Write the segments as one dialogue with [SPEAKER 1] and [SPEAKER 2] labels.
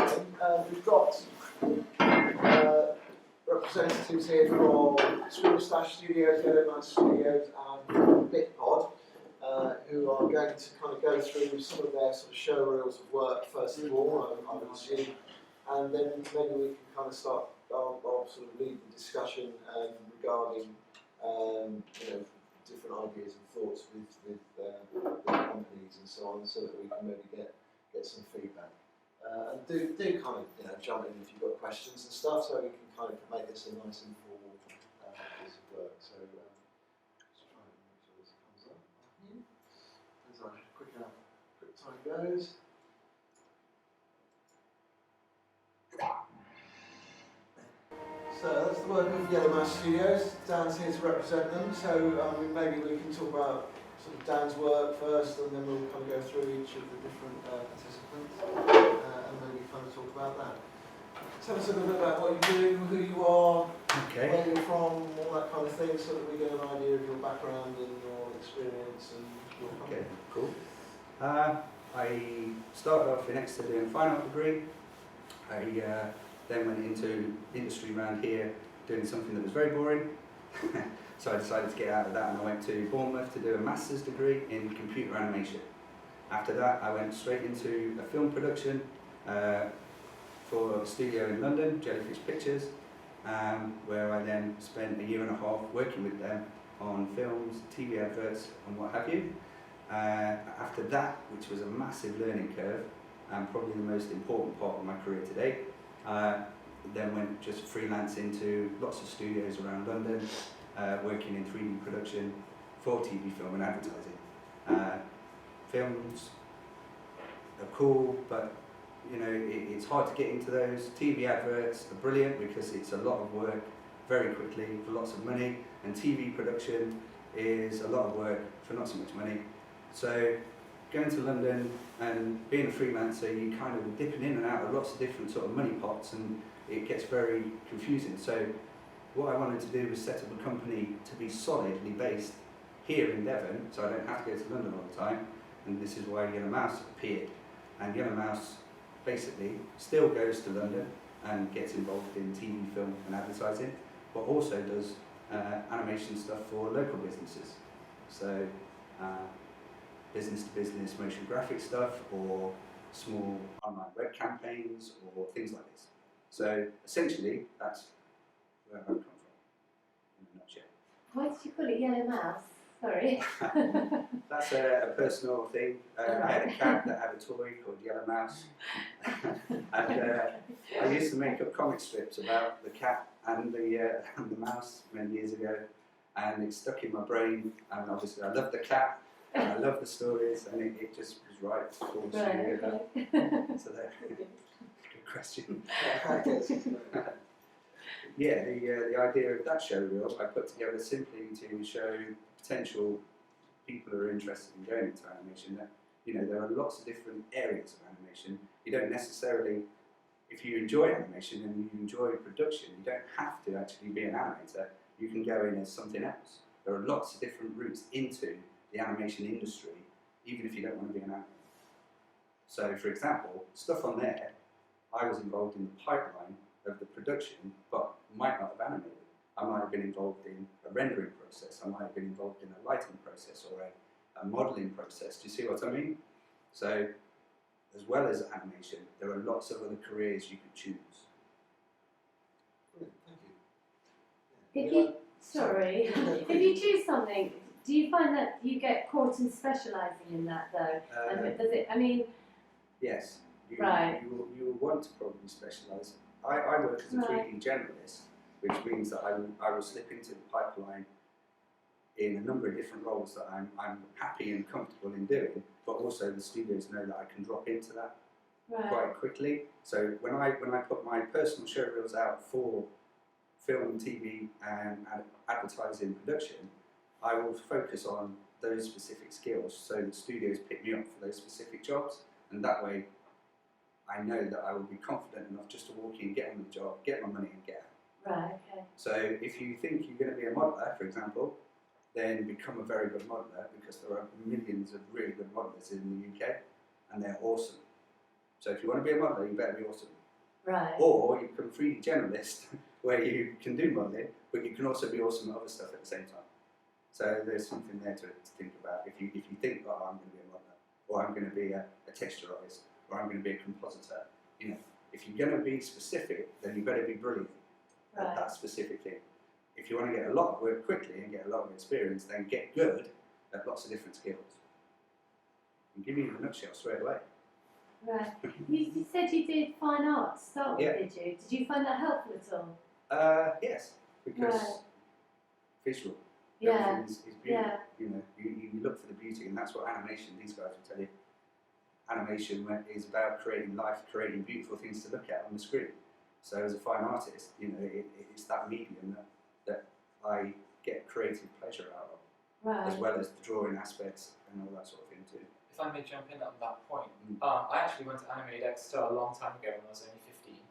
[SPEAKER 1] morning. We've got representatives here from Scribblestache Studios, Yellow Mouse Studios and Bitpod, who are going to kind of go through some of their sort of show reels of work first of all, I would assume, and then maybe we can kind of start, I'll sort of lead the discussion regarding different ideas and thoughts with the companies and so on, so that we can maybe get some feedback. And do kind of jump in if you've got questions and stuff, so we can kind of make this a nice informal piece of work. So just try and make sure this comes up. As quick time goes. So that's the work of Yellow Mouse Studios. Dan's here to represent them. So maybe we can talk about sort of Dan's work first, and then we'll kind of go through each of the different participants, and maybe kind of talk about that. Tell us a little bit about what you do, who you are, where you're from, all that kind of thing, so that we get an idea of your background and your experience and your company.
[SPEAKER 2] Okay, cool. I started off in Exeter doing a fine art degree. I then went into industry around here doing something that was very boring. So I decided to get out of that, and I went to Bournemouth to do a master's degree in computer animation. After that I went straight into a film production for a studio in London, Jellyfish Pictures, where I then spent a year and a half working with them on films, TV adverts and what have you. After that, which was a massive learning curve and probably the most important part of my career to date, then went just freelance into lots of studios around London, working in 3D production for TV, film and advertising. Films are cool, but it's hard to get into those. TV adverts are brilliant because it's a lot of work very quickly for lots of money, and TV production is a lot of work for not so much money. So going to London and being a freelancer, you kind of dipping in and out of lots of different sort of money pots, and it gets very confusing. So what I wanted to do was set up a company to be solidly based here in Devon, so I don't have to go to London all the time, and this is why Yellow Mouse appeared. And Yellow Mouse basically still goes to London and gets involved in TV, film and advertising, but also does animation stuff for local businesses. So business to business motion graphic stuff, or small online web campaigns, or things like this. So essentially that's where I've come from in a nutshell.
[SPEAKER 3] Why did you call it Yellow Mouse? Sorry.
[SPEAKER 2] That's a personal thing. I had a cat that had a toy called Yellow Mouse, and I used to make up comic strips about the cat and the mouse many years ago, and it stuck in my brain. And obviously I love the cat and I love the stories, and it just was right to call the studio that. So there. Good question. Yeah, the idea of that show reel I put together simply to show potential people who are interested in going into animation that there are lots of different areas of animation. You don't necessarily, if you enjoy animation and you enjoy production, you don't have to actually be an animator. You can go in as something else. There are lots of different routes into the animation industry, even if you don't want to be an animator. So, for example, stuff on there, I was involved in the pipeline of the production, but might not have animated. I might have been involved in a rendering process, I might have been involved in a lighting process or a modelling process. Do you see what I mean? So, as well as animation, there are lots of other careers you could choose.
[SPEAKER 1] Brilliant, thank you.
[SPEAKER 3] If you choose something, do you find that you get caught in specialising in that though? Does it? I mean.
[SPEAKER 2] Yes.
[SPEAKER 3] Right.
[SPEAKER 2] You will want to probably specialise. I work as a 3D generalist, which means that I will slip into the pipeline in a number of different roles that I'm happy and comfortable in doing, but also the studios know that I can drop into that quite quickly. So when I put my personal show reels out for film, TV and advertising production, I will focus on those specific skills, so the studios pick me up for those specific jobs, and that way I know that I will be confident enough just to walk in, get on the job, get my money and get out.
[SPEAKER 3] Right, okay.
[SPEAKER 2] So if you think you're going to be a modeller, for example, then become a very good modeller, because there are millions of really good modelers in the UK and they're awesome. So if you want to be a modeller, you better be awesome.
[SPEAKER 3] Right.
[SPEAKER 2] Or you become 3D generalist, where you can do modelling, but you can also be awesome at other stuff at the same time. So there's something there to think about. If you think, oh, I'm going to be a modeller, or I'm going to be a texture artist, or I'm going to be a compositor, you know, if you're going to be specific, then you better be brilliant at that specific thing. If you want to get a lot of work quickly and get a lot of experience, then get good at lots of different skills. And give you the nutshell straight away.
[SPEAKER 3] Right. You said you did fine art to start with,
[SPEAKER 2] Yeah.
[SPEAKER 3] did you? Did you find that helpful at all?
[SPEAKER 2] Yes, because
[SPEAKER 3] Right.
[SPEAKER 2] visual,
[SPEAKER 3] Yeah.
[SPEAKER 2] everything is beauty.
[SPEAKER 3] Yeah.
[SPEAKER 2] You know, you look for the beauty, and that's what animation, these guys will tell you. Animation is about creating life, creating beautiful things to look at on the screen. So as a fine artist, you know, it's that medium that I get creative pleasure out of,
[SPEAKER 3] Right.
[SPEAKER 2] as well as the drawing aspects and all that sort of thing too.
[SPEAKER 4] If I may jump in on that point, I actually went to Animate Exeter a long time ago when I was only 15,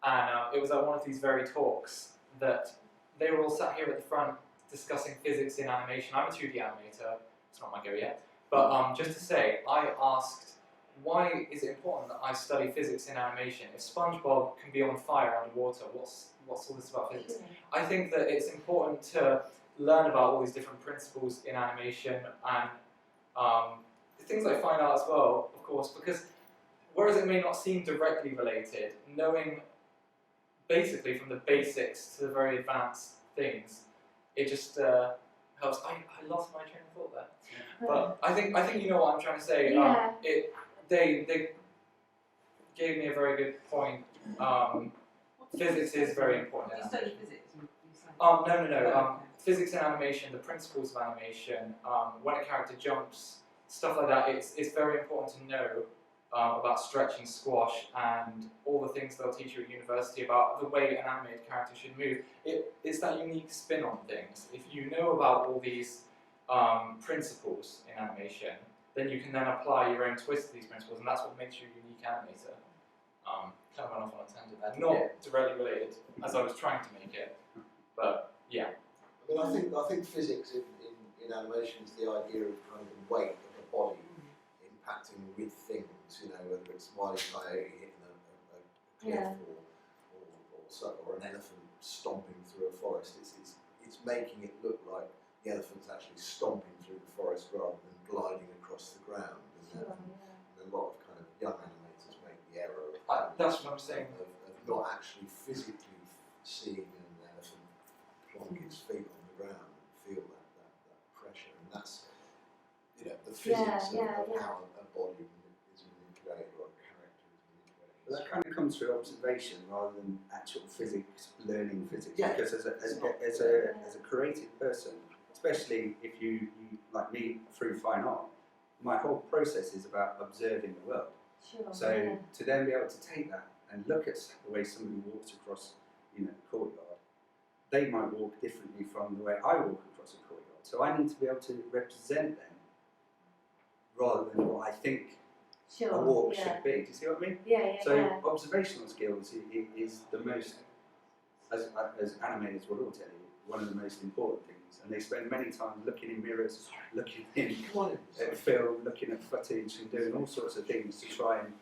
[SPEAKER 4] and it was at one of these very talks that they were all sat here at the front discussing physics in animation. I'm a 2D animator, it's not my go yet, but just to say, I asked, why is it important that I study physics in animation? If SpongeBob can be on fire underwater, what's all this about physics? I think that it's important to learn about all these different principles in animation and things like fine art as well, of course, because whereas it may not seem directly related, knowing basically from the basics to the very advanced things, it just helps. I lost my train of thought there, but I think you know what I'm trying to say.
[SPEAKER 3] Yeah.
[SPEAKER 4] They gave me a very good point. Physics is very important.
[SPEAKER 5] You study physics? You say?
[SPEAKER 4] No. Physics in animation, the principles of animation, when a character jumps, stuff like that. It's very important to know about stretch and squash and all the things they'll teach you at university about the way an animated character should move. It's that unique spin on things. If you know about all these principles in animation, then you can then apply your own twist to these principles, and that's what makes you a unique animator. Kind of went off on a tangent there. Not directly related, as I was trying to make it, but yeah.
[SPEAKER 1] I mean, I think physics in animation is the idea of kind of the weight of the body impacting with things, you know, whether it's Wile E. Coyote hitting a cliff or an elephant stomping through a forest. It's making it look like the elephant's actually stomping through the forest rather than gliding across the ground. And a lot of kind of young animators make the error of
[SPEAKER 4] that's what I'm saying.
[SPEAKER 1] Of not actually physically seeing an elephant plonk its feet on the ground and feel that pressure, and that's, you know, the physics of how a body is manipulated or a character is manipulated.
[SPEAKER 2] But that kind of comes through observation rather than actual physics, learning physics.
[SPEAKER 1] Yeah.
[SPEAKER 2] Because as a creative person, especially if you like me through fine art, my whole process is about observing the world.
[SPEAKER 3] Sure.
[SPEAKER 2] So to then be able to take that and look at the way somebody walks across, you know, the courtyard, they might walk differently from the way I walk across a courtyard. So I need to be able to represent them rather than what I think a walk should be. Do you see what I mean? So observational skills is the most, as animators will all tell you, one of the most important things. And they spend many times looking in mirrors, looking at film, looking at footage, and doing all sorts of things to try and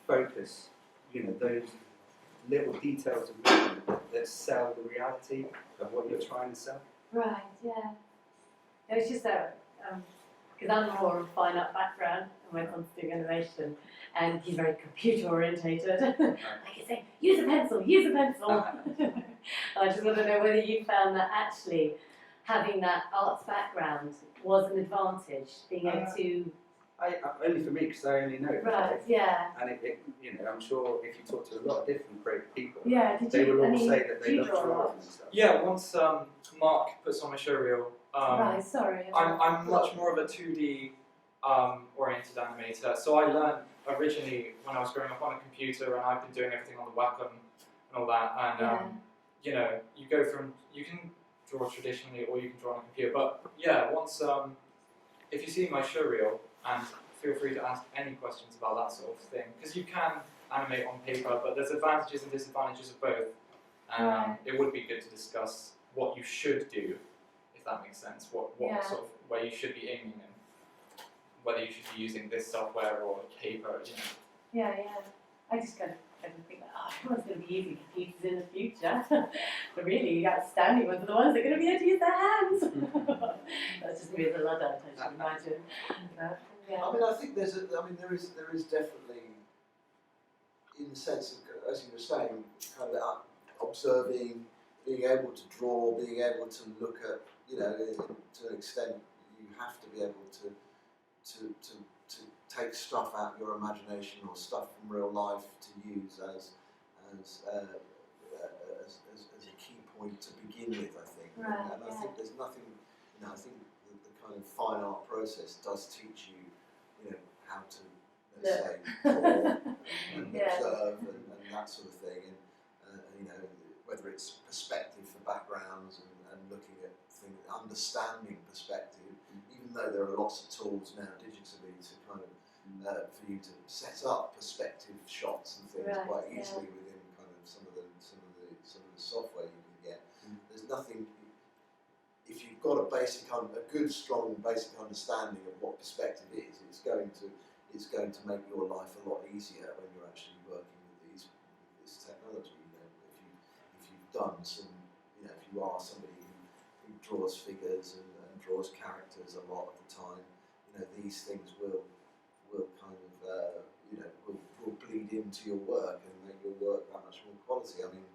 [SPEAKER 2] focus, you know, those little details of movement that sell the reality of what you're trying to sell.
[SPEAKER 3] Right, yeah. It was just that, because I'm more of a fine art background and went on to do animation, and he's very computer orientated. Like he's saying, use a pencil, use a pencil. I just want to know whether you found that actually having that arts background was an advantage, being able to.
[SPEAKER 2] Only for me, because I only know it.
[SPEAKER 3] Right, yeah.
[SPEAKER 2] And it, you know, I'm sure if you talk to a lot of different creative people,
[SPEAKER 3] Yeah,
[SPEAKER 2] they will all say that they love drawing and stuff.
[SPEAKER 4] Yeah, once Mark puts on my showreel,
[SPEAKER 3] Right, sorry.
[SPEAKER 4] I'm much more of a 2D oriented animator. So I learned originally when I was growing up on a computer, and I've been doing everything on the Wacom and all that. And you know, you can draw traditionally, or you can draw on a computer. But yeah, once if you see my showreel, and feel free to ask any questions about that sort of thing, because you can animate on paper, but there's advantages and disadvantages of both. And it would be good to discuss what you should do, if that makes sense. What sort of where you should be aiming, and whether you should be using this software or paper. You know.
[SPEAKER 3] Yeah. I just kind of think that, everyone's going to be using computers in the future. The really outstanding ones are the ones that are going to be able to use their hands. That's just me as a Luddite, I should imagine. But, yeah.
[SPEAKER 1] I mean, I think there is definitely, in the sense of, as you were saying, kind of observing, being able to draw, being able to look at, to an extent, you have to be able to take stuff out of your imagination or stuff from real life to use as a key point to begin with, I think.
[SPEAKER 3] Right,
[SPEAKER 1] and I think there's nothing, I think the kind of fine art process does teach you, how to, let's say, draw and observe and that sort of thing, and whether it's perspective for backgrounds and looking at things, understanding perspective, even though there are lots of tools now digitally to kind of for you to set up perspective shots and things quite easily within kind of some of the software you can get. There's nothing. If you've got a good, strong basic understanding of what perspective is, it's going to make your life a lot easier when you're actually working with this technology. If you've done some, if you are somebody who draws figures and draws characters a lot of the time, these things will kind of will bleed into your work and make your work that much more quality. I mean,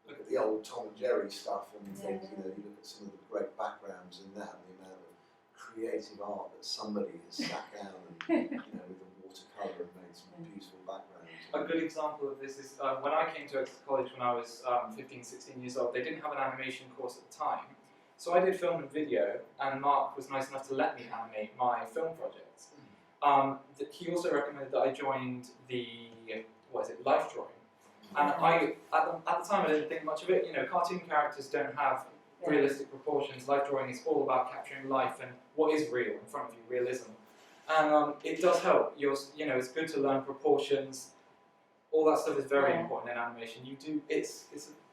[SPEAKER 1] look at the old Tom and Jerry stuff and think, you look at some of the great backgrounds in that and the amount of creative art that somebody has sat down and with a watercolour and made some beautiful backgrounds.
[SPEAKER 4] A good example of this is when I came to Exeter College when I was 15, 16 years old, they didn't have an animation course at the time. So I did film and video, and Mark was nice enough to let me animate my film projects. He also recommended that I joined the, life drawing. And at the time I didn't think much of it. Cartoon characters don't have realistic proportions. Life drawing is all about capturing life and what is real in front of you, realism. And it does help. It's good to learn proportions. All that stuff is very important in animation.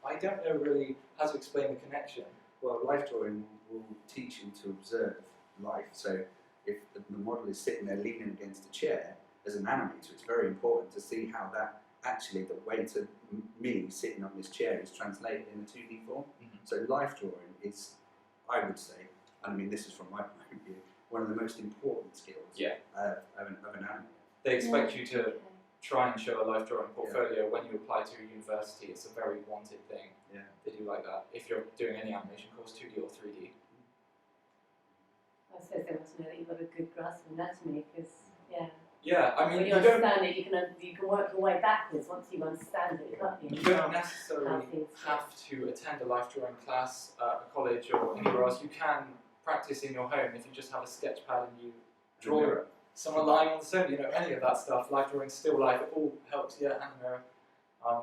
[SPEAKER 4] I don't know really how to explain the connection.
[SPEAKER 2] Well, life drawing will teach you to observe life. So if the model is sitting there leaning against a chair, as an animator, it's very important to see how that actually, the weight of me sitting on this chair is translated in a 2D form. Mm-hmm. So life drawing is, I would say, and I mean this is from my point of view, one of the most important skills of an animator.
[SPEAKER 4] They expect you to try and show a life drawing portfolio when you apply to a university. It's a very wanted thing.
[SPEAKER 2] Yeah.
[SPEAKER 4] They do like that. If you're doing any animation course, 2D or 3D.
[SPEAKER 3] I suppose they want to know that you've got a good grasp of anatomy, because
[SPEAKER 4] Yeah, I mean,
[SPEAKER 3] when you understand it, you can work your way backwards once you understand it, can't you?
[SPEAKER 4] You don't necessarily have to attend a life drawing class at a college or anywhere else. You can practice in your home if you just have a sketch pad and you draw someone lying on the sofa, any of that stuff. Life drawing, still life, it all helps, and a mirror.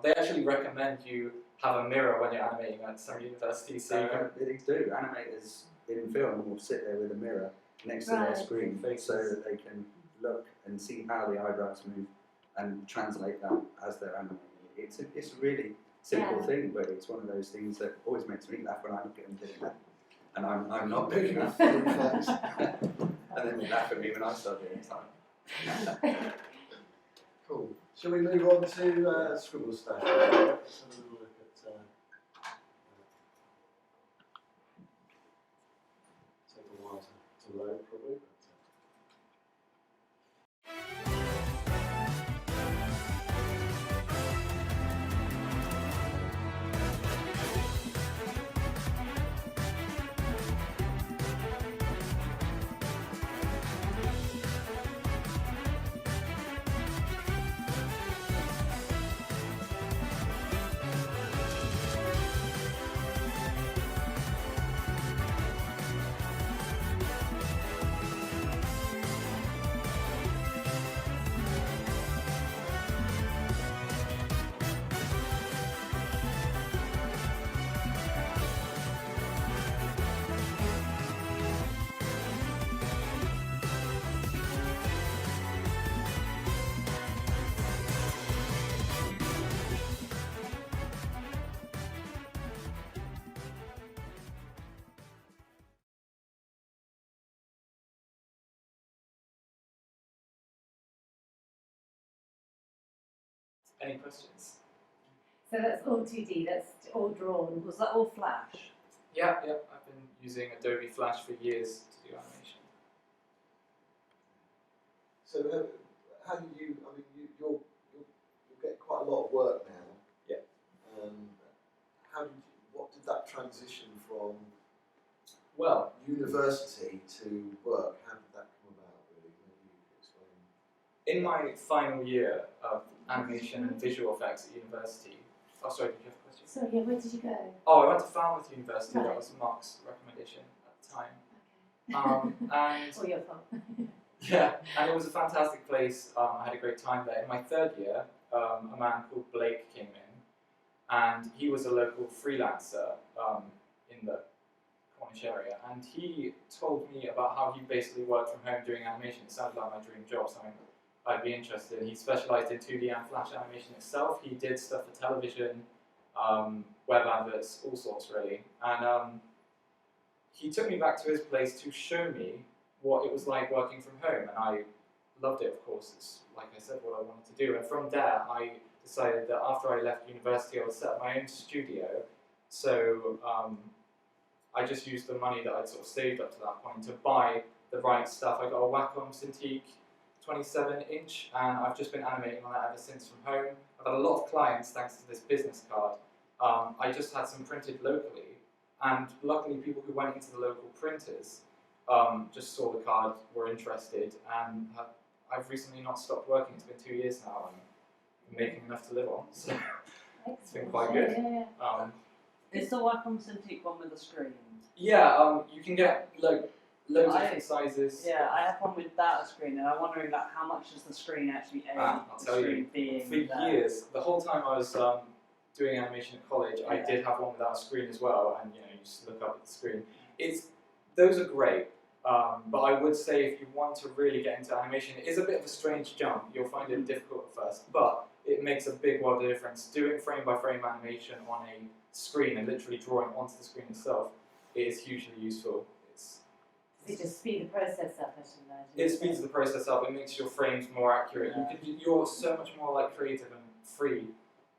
[SPEAKER 4] They actually recommend you have a mirror when you're animating at some universities. So
[SPEAKER 2] they do. Animators in film will sit there with a mirror next to their screen so that they can look and see how the eyebrows move and translate that as they're animating. It's a really simple thing, but it's one of those things that always makes me laugh when I look at them doing that. And I'm not big enough. And then they laugh at me when I start doing it.
[SPEAKER 1] Cool. Shall we move on to Scribblestache? Let's have a little look at. Take a while to load, probably.
[SPEAKER 4] any questions?
[SPEAKER 3] So that's all 2D, that's all drawn.
[SPEAKER 5] Was that all Flash?
[SPEAKER 4] Yeah, I've been using Adobe Flash for years to do animation.
[SPEAKER 1] So how do you? I mean, you'll get quite a lot of work now.
[SPEAKER 4] Yeah.
[SPEAKER 1] What did that transition from
[SPEAKER 4] Well,
[SPEAKER 1] university to work? How did that come about? Really, maybe you could explain.
[SPEAKER 4] in my final year of animation and visual effects at university. Oh, sorry, did you have a question?
[SPEAKER 3] So yeah, where did you go?
[SPEAKER 4] Oh, I went to Falmouth University.
[SPEAKER 3] Right.
[SPEAKER 4] That was Mark's recommendation at the time.
[SPEAKER 3] Okay.
[SPEAKER 4] And
[SPEAKER 3] Or your fault.
[SPEAKER 4] yeah, and it was a fantastic place. I had a great time there. In my third year, a man called Blake came in, and he was a local freelancer in the Cornish area, and he told me about how he basically worked from home doing animation. It sounded like my dream job, something I'd be interested in. He specialised in 2D and Flash animation itself. He did stuff for television, web adverts, all sorts really. And he took me back to his place to show me what it was like working from home, and I loved it, of course. It's, like I said, what I wanted to do. And from there, I decided that after I left university, I would set up my own studio. So I just used the money that I'd sort of saved up to that point to buy the right stuff. I got a Wacom Cintiq 27-inch, and I've just been animating on that ever since from home. I've had a lot of clients thanks to this business card. I just had some printed locally, and luckily people who went into the local printers just saw the card, were interested, and I've recently not stopped working. It's been 2 years now, and I'm making enough to live on, so it's been quite good.
[SPEAKER 3] Yeah.
[SPEAKER 5] Is the Wacom Cintiq one with a screen?
[SPEAKER 4] Yeah, you can get loads of
[SPEAKER 5] I-
[SPEAKER 4] different sizes.
[SPEAKER 5] Yeah, I have one without a screen, and I'm wondering like how much does the screen actually aid
[SPEAKER 4] I'll
[SPEAKER 5] the
[SPEAKER 4] tell you,
[SPEAKER 5] screen being
[SPEAKER 4] for
[SPEAKER 5] there?
[SPEAKER 4] years, the whole time I was doing animation at college, I
[SPEAKER 5] Yeah.
[SPEAKER 4] did have one without a screen as well, and you just look up at the screen. Those are great, but I would say if you want to really get into animation, it is a bit of a strange jump. You'll find it difficult at first, but it makes a big world of difference. Doing frame by frame animation on a screen and literally drawing onto the screen itself is hugely useful.
[SPEAKER 3] So you just speed the process up, I should imagine.
[SPEAKER 4] It speeds the process up. It makes your frames more accurate. You're so much more like creative and free.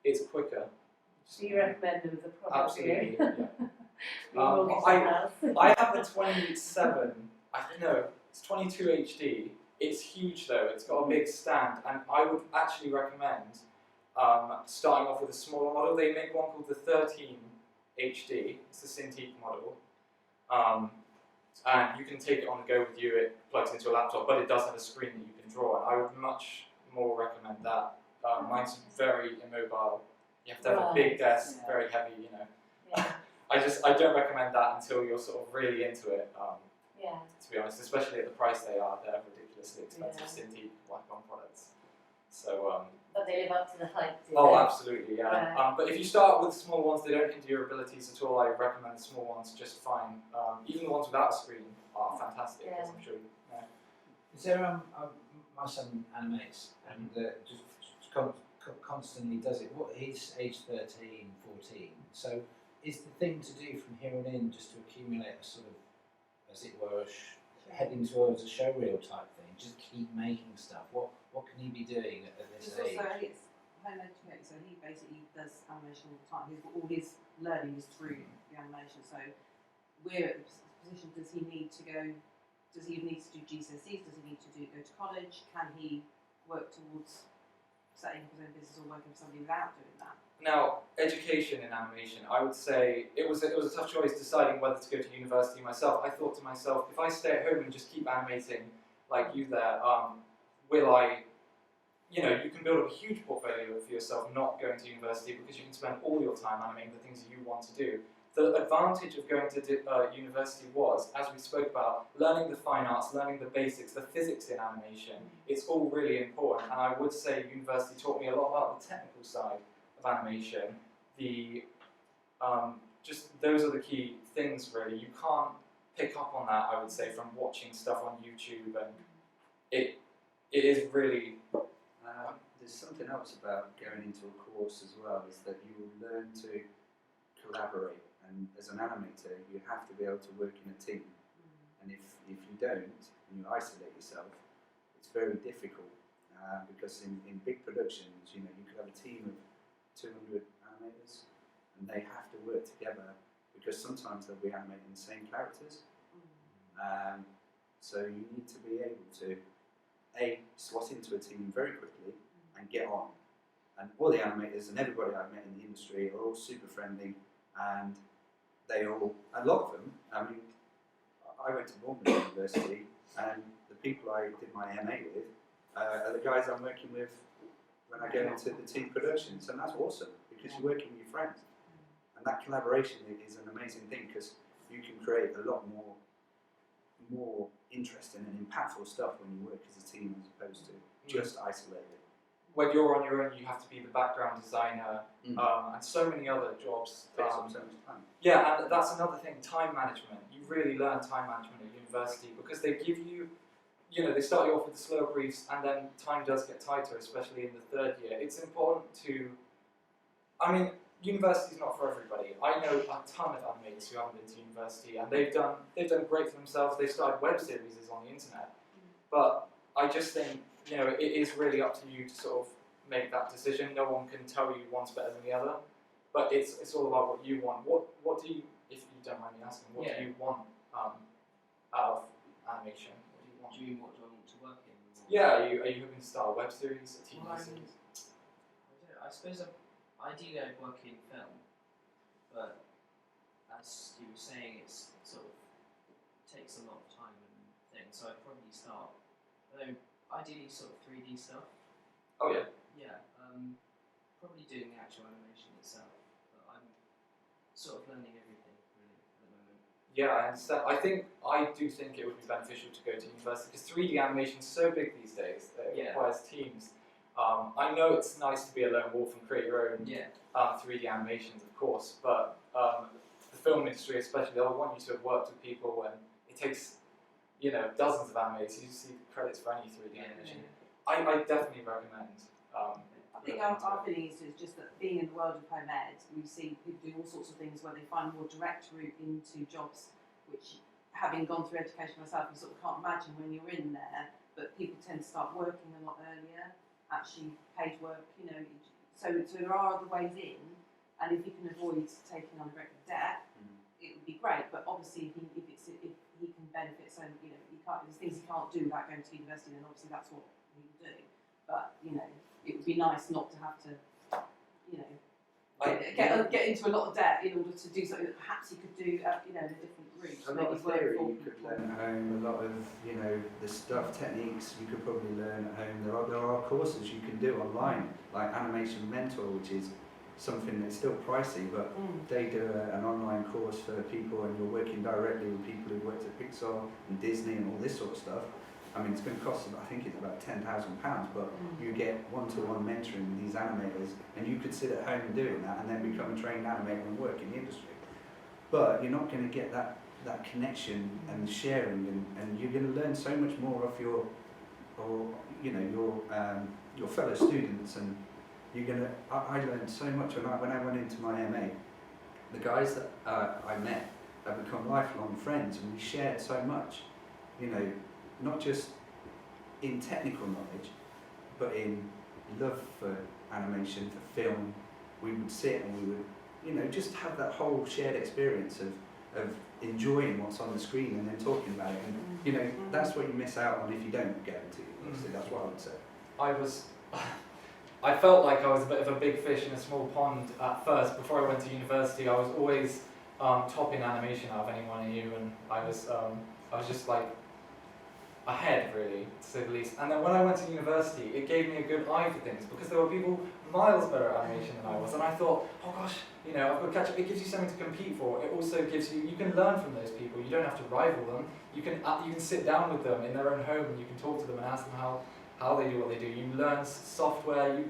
[SPEAKER 4] It's quicker.
[SPEAKER 3] Do you recommend them as a product?
[SPEAKER 4] Absolutely.
[SPEAKER 3] Yeah.
[SPEAKER 4] I have a 27. It's 22 HD. It's huge though. It's got a big stand, and I would actually recommend starting off with a smaller model. They make one called the 13 HD. It's the Cintiq model. And you can take it on the go with you. It plugs into a laptop, but it does have a screen that you can draw on. I would much more recommend that. Mine's very immobile. You have to have a big desk, very heavy.
[SPEAKER 3] Yeah.
[SPEAKER 4] I don't recommend that until you're sort of really into it.
[SPEAKER 3] Yeah.
[SPEAKER 4] To be honest, especially at the price they are, they're ridiculously expensive
[SPEAKER 3] Yeah.
[SPEAKER 4] Cintiq Wacom products. So.
[SPEAKER 3] But they live up to the hype, do
[SPEAKER 4] Oh,
[SPEAKER 3] they?
[SPEAKER 4] absolutely, yeah.
[SPEAKER 3] Right.
[SPEAKER 4] But if you start with small ones, they don't hinder your abilities at all. I recommend the small ones just fine. Even the ones without a screen are fantastic, as I'm sure you know.
[SPEAKER 6] Is there my son animates and just constantly does it. He's age 13, 14. So is the thing to do from here on in just to accumulate a sort of, as it were, heading towards a showreel type thing? Just keep making stuff. What can he be doing at this age?
[SPEAKER 7] Also, it's home educated, so he basically does animation all the time. All his learning is through the animation. So we're at the position: does he need to go? Does he need to do GCSEs? Does he need to go to college? Can he work towards setting up his own business or working for somebody without doing that?
[SPEAKER 4] Now, education in animation, I would say it was a tough choice deciding whether to go to university myself. I thought to myself, if I stay at home and just keep animating like you there, will I, you can build up a huge portfolio for yourself not going to university because you can spend all your time animating the things that you want to do. The advantage of going to university was, as we spoke about, learning the fine arts, learning the basics, the physics in animation. It's all really important, and I would say university taught me a lot about the technical side of animation. Just those are the key things, really. You can't pick up on that, I would say, from watching stuff on YouTube, and it is really.
[SPEAKER 2] There's something else about going into a course as well, is that you will learn to collaborate, and as an animator you have to be able to work in a team, and if you don't and you isolate yourself, it's very difficult. because in big productions, you could have a team of 200 animators, and they have to work together because sometimes they'll be animating the same characters. So you need to be able to slot into a team very quickly and get on. And all the animators and everybody I've met in the industry are all super friendly, and a lot of them, I mean, I went to Bournemouth University, and the people I did my MA with are the guys I'm working with when I go into the team productions, and that's awesome because you're working with your friends. And that collaboration is an amazing thing because you can create a lot more interesting and impactful stuff when you work as a team as opposed to just isolated.
[SPEAKER 4] When you're on your own, you have to be the background designer and so many other jobs.
[SPEAKER 2] Takes up so much time.
[SPEAKER 4] Yeah, and that's another thing, time management. You really learn time management at university because they give you, they start you off with the slower briefs and then time does get tighter, especially in the third year. It's important to, university's not for everybody. I know a ton of animators who haven't been to university and they've done great for themselves. They've started web series on the internet. But I just think, it is really up to you to sort of make that decision. No one can tell you one's better than the other. But it's all about what you want. What do you, if you don't mind me asking, what do you want out of animation? What do you want?
[SPEAKER 8] What do I want to work in?
[SPEAKER 4] Yeah, are you hoping to start a web series, a TV series?
[SPEAKER 8] I suppose ideally I'd work in film, but as you were saying, it's sort of takes a lot of time and things. So I'd probably start, ideally sort of 3D stuff.
[SPEAKER 4] Oh yeah.
[SPEAKER 8] Yeah, probably doing the actual animation itself. But I'm sort of learning everything really at the moment.
[SPEAKER 4] Yeah, I understand. I do think it would be beneficial to go to university because 3D animation is so big these days that it requires teams. I know it's nice to be a lone wolf and create your own 3D animations, of course, but the film industry especially, they'll want you to have worked with people, and it takes dozens of animators. You see the credits for any 3D animation. I definitely recommend.
[SPEAKER 7] I think our feeling is just that being in the world of home ed, we see people do all sorts of things where they find a more direct route into jobs, which, having gone through education myself, you sort of can't imagine when you're in there, but people tend to start working a lot earlier, actually paid work, so there are other ways in, and if you can avoid taking on direct debt, it would be great, but obviously if he can benefit, so, there's things he can't do without going to university, then obviously that's what he will do, but, it would be nice not to have to, get into a lot of debt in order to do something that perhaps he could do, in a different route.
[SPEAKER 2] A lot of theory you could learn at home, a lot of, the stuff, techniques you could probably learn at home. There are courses you can do online, like Animation Mentor, which is something that's still pricey, but they do an online course for people, and you're working directly with people who worked at Pixar and Disney and all this sort of stuff. It's going to cost, I think it's about £10,000, but you get one-to-one mentoring with these animators, and you could sit at home doing that and then become a trained animator and work in the industry. But you're not going to get that connection and sharing, and you're going to learn so much more off your fellow students, and you're going to. I learned so much when I went into my MA. The guys that I met have become lifelong friends, and we shared so much, not just in technical knowledge, but in love for animation, for film. We would sit and we would, just have that whole shared experience of enjoying what's on the screen and then talking about it. And, that's what you miss out on if you don't get into university. That's what I would say.
[SPEAKER 4] I felt like I was a bit of a big fish in a small pond at first. Before I went to university, I was always topping animation out of anyone I knew, and I was just like ahead, really, to say the least. And then when I went to university, it gave me a good eye for things because there were people miles better at animation than I was, and I thought, oh gosh, I've got to catch up. It gives you something to compete for. It also gives you can learn from those people. You don't have to rival them. You can sit down with them in their own home, and you can talk to them and ask them how they do what they do. You learn software.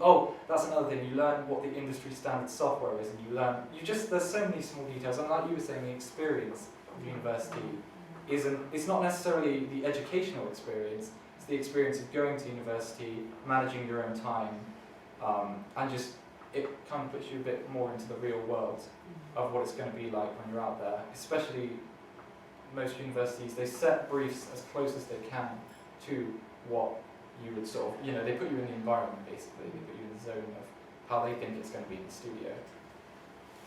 [SPEAKER 4] That's another thing. You learn what the industry standard software is, and there's so many small details. And like you were saying, the experience of university it's not necessarily the educational experience. It's the experience of going to university, managing your own time, and just it kind of puts you a bit more into the real world of what it's going to be like when you're out there. Especially most universities, they set briefs as close as they can to what you would sort of, you know, they put you in the environment basically, they put you in the zone of how they think it's going to be in the studio.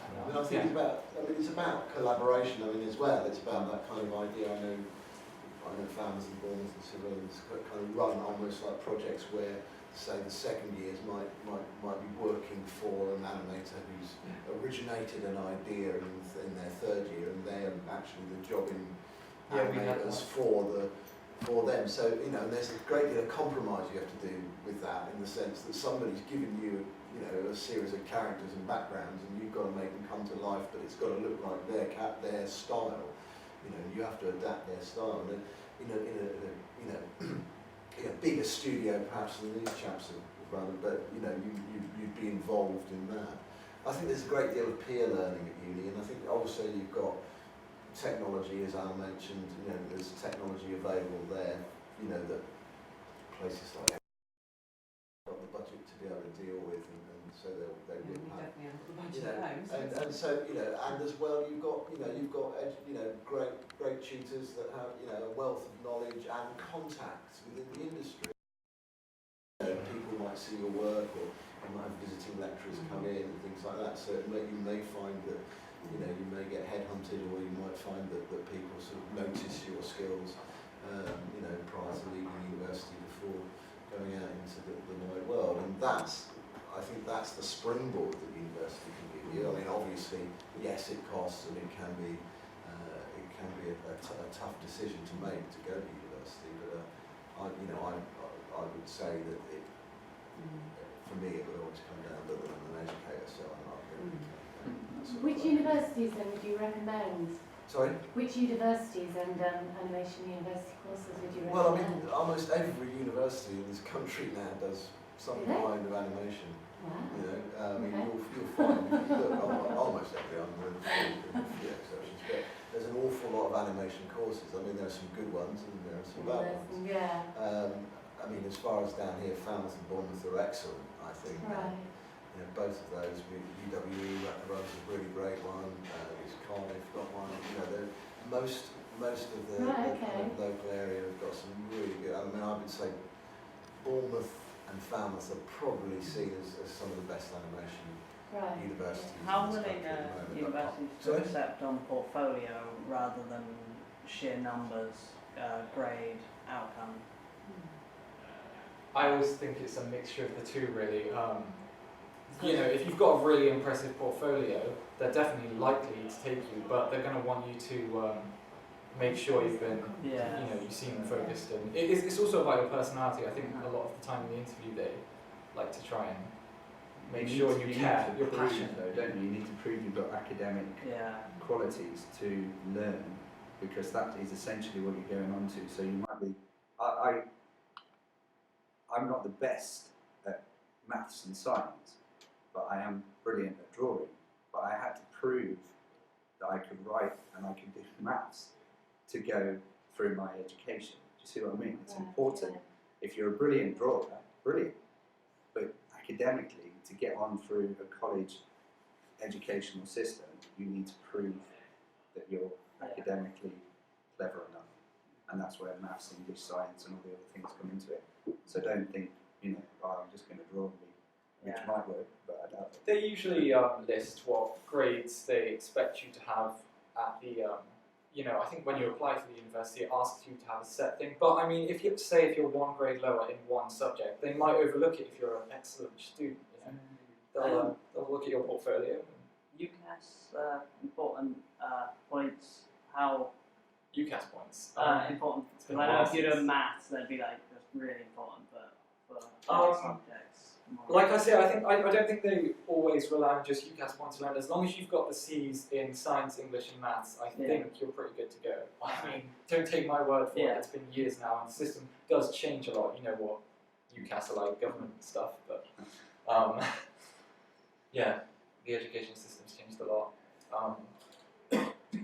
[SPEAKER 1] I mean, I think it's about collaboration. I mean, as well, it's about that kind of idea. I know fans and Bournemouth and civilians kind of run almost like projects where, say, the second years might be working for an animator who's originated an idea in their third year, and they're actually the jobbing animators for them. So, you know, there's a great deal of compromise you have to do with that, in the sense that somebody's given you, you know, a series of characters and backgrounds, and you've got to make them come to life, but it's got to look like their style. You know, you have to adapt their style. And in a bigger studio perhaps than these chaps have run, but you know, you'd be involved in that. I think there's a great deal of peer learning at uni, and I think also you've got technology, as Al mentioned. You know, there's technology available there. You know, that places like got the budget to be able to deal with, and so they will have.
[SPEAKER 7] Definitely under the budget
[SPEAKER 1] You know,
[SPEAKER 7] at home.
[SPEAKER 1] and so, you know, and as well you've got great tutors that have, you know, a wealth of knowledge and contacts within the industry. You know, people might see your work, or you might have visiting lecturers come in and things like that. So you may find that, you know, you may get headhunted, or you might find that people sort of notice your skills, you know, prior to leaving university, before going out into the wide world. And I think that's the springboard that university can give you. I mean, obviously, yes, it costs, and it can be a tough decision to make to go to university. But I would say that for me, it would always come down to that I'm an educator, so I'm not going to.
[SPEAKER 3] Which universities then would you recommend?
[SPEAKER 1] Sorry?
[SPEAKER 3] Which universities and animation university courses would you recommend?
[SPEAKER 1] Well, I mean, almost every university in this country now does some kind of animation.
[SPEAKER 3] Wow.
[SPEAKER 1] You know, I mean, you'll find, if you look, almost every, I'm with a few exceptions, but there's an awful lot of animation courses. I mean, there are some good ones and there are some bad ones.
[SPEAKER 3] Yeah.
[SPEAKER 1] I mean, as far as down here, Falmouth and Bournemouth are excellent, I think.
[SPEAKER 3] Right.
[SPEAKER 1] You know, both of those, UWE runs a really great one, Cardiff got one. You know, most of the kind of local area have got some really good. I mean, I would say Bournemouth and Falmouth are probably seen as some of the best animation universities.
[SPEAKER 5] How
[SPEAKER 1] in this
[SPEAKER 5] willing
[SPEAKER 1] country
[SPEAKER 5] are
[SPEAKER 1] at the moment.
[SPEAKER 5] universities to accept on portfolio rather than sheer numbers, grade, outcome?
[SPEAKER 4] I always think it's a mixture of the two, really. You know, if you've got a really impressive portfolio, they're definitely likely to take you, but they're going to want you to make sure you've been, you know, you seem focused, and it's also about your personality. I think a lot of the time in the interview they like to try and make sure you care, you're passionate.
[SPEAKER 2] Though, don't you? You need to prove you've got academic qualities to learn, because that is essentially what you're going on to. So you might be, I'm not the best at maths and science, but I am brilliant at drawing. But I had to prove that I could write and I could do maths to go through my education. Do you see what I mean? It's important. If you're a brilliant drawer, brilliant. But academically, to get on through a college educational system, you need to prove that you're academically clever enough. And that's where maths, English, science and all the other things come into it. So don't think, you know, oh, I'm just going to draw, which might work, but I doubt it.
[SPEAKER 4] They usually list what grades they expect you to have at the, you know, I think when you apply for the university, it asks you to have a set thing. But I mean, if you're one grade lower in one subject, they might overlook it if you're an excellent student. You know, they'll look at your portfolio.
[SPEAKER 5] UCAS important points. How
[SPEAKER 4] UCAS points.
[SPEAKER 5] important. Because I know if you're doing maths, they'd be like, that's really important, but for other subjects.
[SPEAKER 4] Like I say, I don't think they always rely on just UCAS points around. As long as you've got the C's in science, English, and maths, I think you're pretty good to go. I mean, don't take my word for it. It's been years now, and the system does change a lot. You know what UCAS are like, government stuff, but yeah, the education system's changed a lot.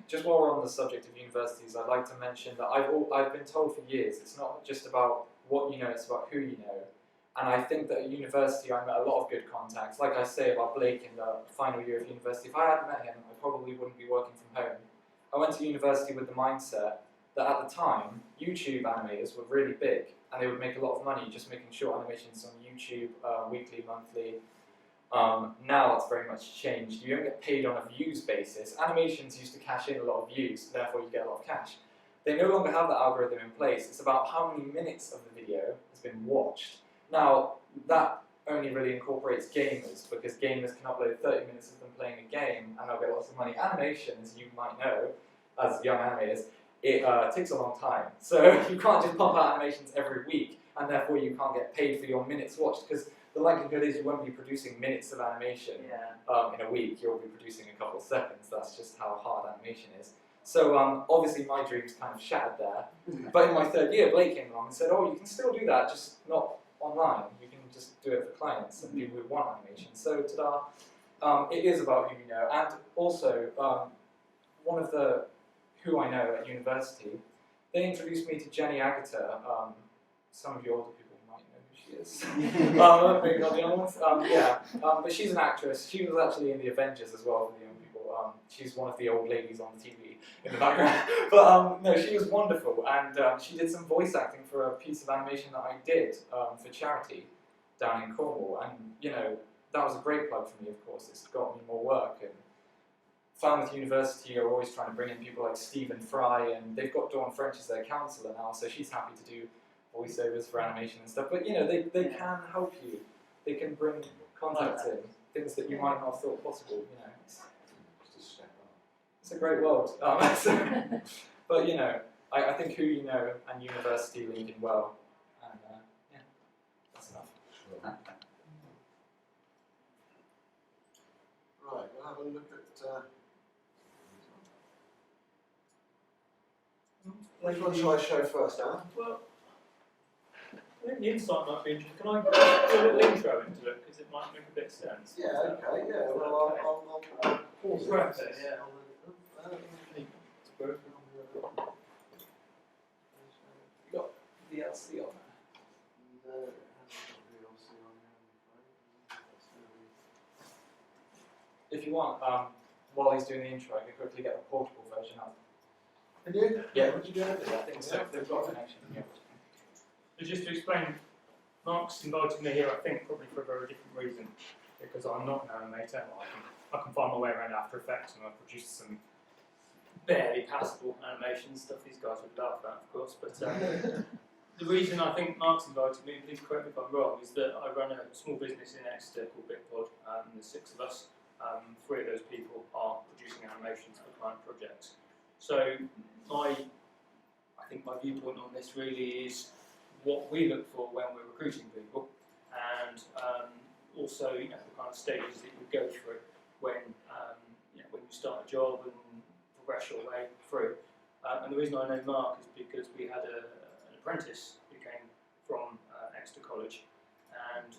[SPEAKER 4] Just while we're on the subject of universities, I'd like to mention that I've been told for years it's not just about what you know, it's about who you know. And I think that at university I met a lot of good contacts. Like I say about Blake in the final year of university, if I hadn't met him, I probably wouldn't be working from home. I went to university with the mindset that at the time, YouTube animators were really big, and they would make a lot of money just making short animations on YouTube, weekly, monthly. Now it's very much changed. You don't get paid on a views basis. Animations used to cash in a lot of views, therefore you get a lot of cash. They no longer have that algorithm in place. It's about how many minutes of the video has been watched. Now, that only really incorporates gamers, because gamers can upload 30 minutes of them playing a game and they'll get lots of money. Animation, as you might know, as young animators, it takes a long time. So you can't just pump out animations every week, and therefore you can't get paid for your minutes watched, because the likelihood is you won't be producing minutes of animation in a week. You'll be producing a couple of seconds. That's just how hard animation is. So obviously my dreams kind of shattered there. But in my third year, Blake came along and said, oh, you can still do that, just not online. You can just do it for clients and do with one animation. So ta-da, it is about who you know. And also, one of the who I know at university, they introduced me to Jenny Agutter. Some of you older people might know who she is. Maybe not the young ones. But she's an actress. She was actually in the Avengers as well for the young people. She's one of the old ladies on the TV in the background. But no, she was wonderful, and she did some voice acting for a piece of animation that I did for charity down in Cornwall. And you know, that was a great plug for me. Of course, it's got me more work. And Falmouth University are always trying to bring in people like Stephen Fry, and they've got Dawn French as their counsellor now, so she's happy to do voiceovers for animation and stuff. But you know, they can help you. They can bring contacts in, things that you might not have thought possible. You know, it's a great world. But you know, I think who you know and university link in well, and yeah, that's enough.
[SPEAKER 1] Right, we'll have a look at. Which one shall I show first, Alan?
[SPEAKER 9] Well, I think the insight might be interesting. Can I do a little intro into it, because it might make a bit of sense?
[SPEAKER 1] Yeah, okay, yeah. Well, I'll pause
[SPEAKER 9] Right,
[SPEAKER 1] it.
[SPEAKER 9] yeah.
[SPEAKER 4] You got VLC on there?
[SPEAKER 1] No, it hasn't got VLC on here, I'm afraid.
[SPEAKER 4] If you want, while he's doing the intro, I can quickly get the portable version up.
[SPEAKER 1] Can you?
[SPEAKER 4] Yeah, would you do it? I think so. If they've got a connection. Yeah.
[SPEAKER 9] So just to explain, Mark's invited me here, I think, probably for a very different reason, because I'm not an animator. I can find my way around After Effects, and I've produced some barely passable animation stuff. These guys would laugh at, of course. But the reason I think Mark's invited me, please correct me if I'm wrong, is that I run a small business in Exeter called Bitpod, and there's 6 of us. 3 of those people are producing animations for client projects. So I think my viewpoint on this really is what we look for when we're recruiting people, and also the kind of stages that you go through when when you start a job and progress your way through. And the reason I know Mark is because we had an apprentice who came from Exeter College, and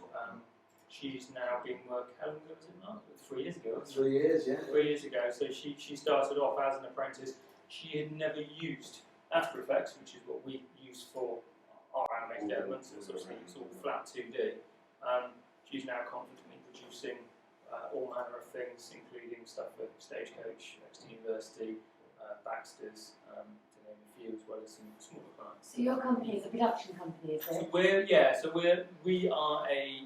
[SPEAKER 9] she's now been working. How long ago was it, Mark? 3 years ago.
[SPEAKER 1] 3 years, yeah.
[SPEAKER 9] 3 years ago. So she started off as an apprentice. She had never used After Effects, which is what we use for our animated elements. It's all flat 2D. She's now confidently producing all manner of things, including stuff for Stagecoach, Exeter University, Baxter's, to name a few, as well as some smaller clients.
[SPEAKER 3] So your company is a production company, is
[SPEAKER 9] So
[SPEAKER 3] it?
[SPEAKER 9] we are a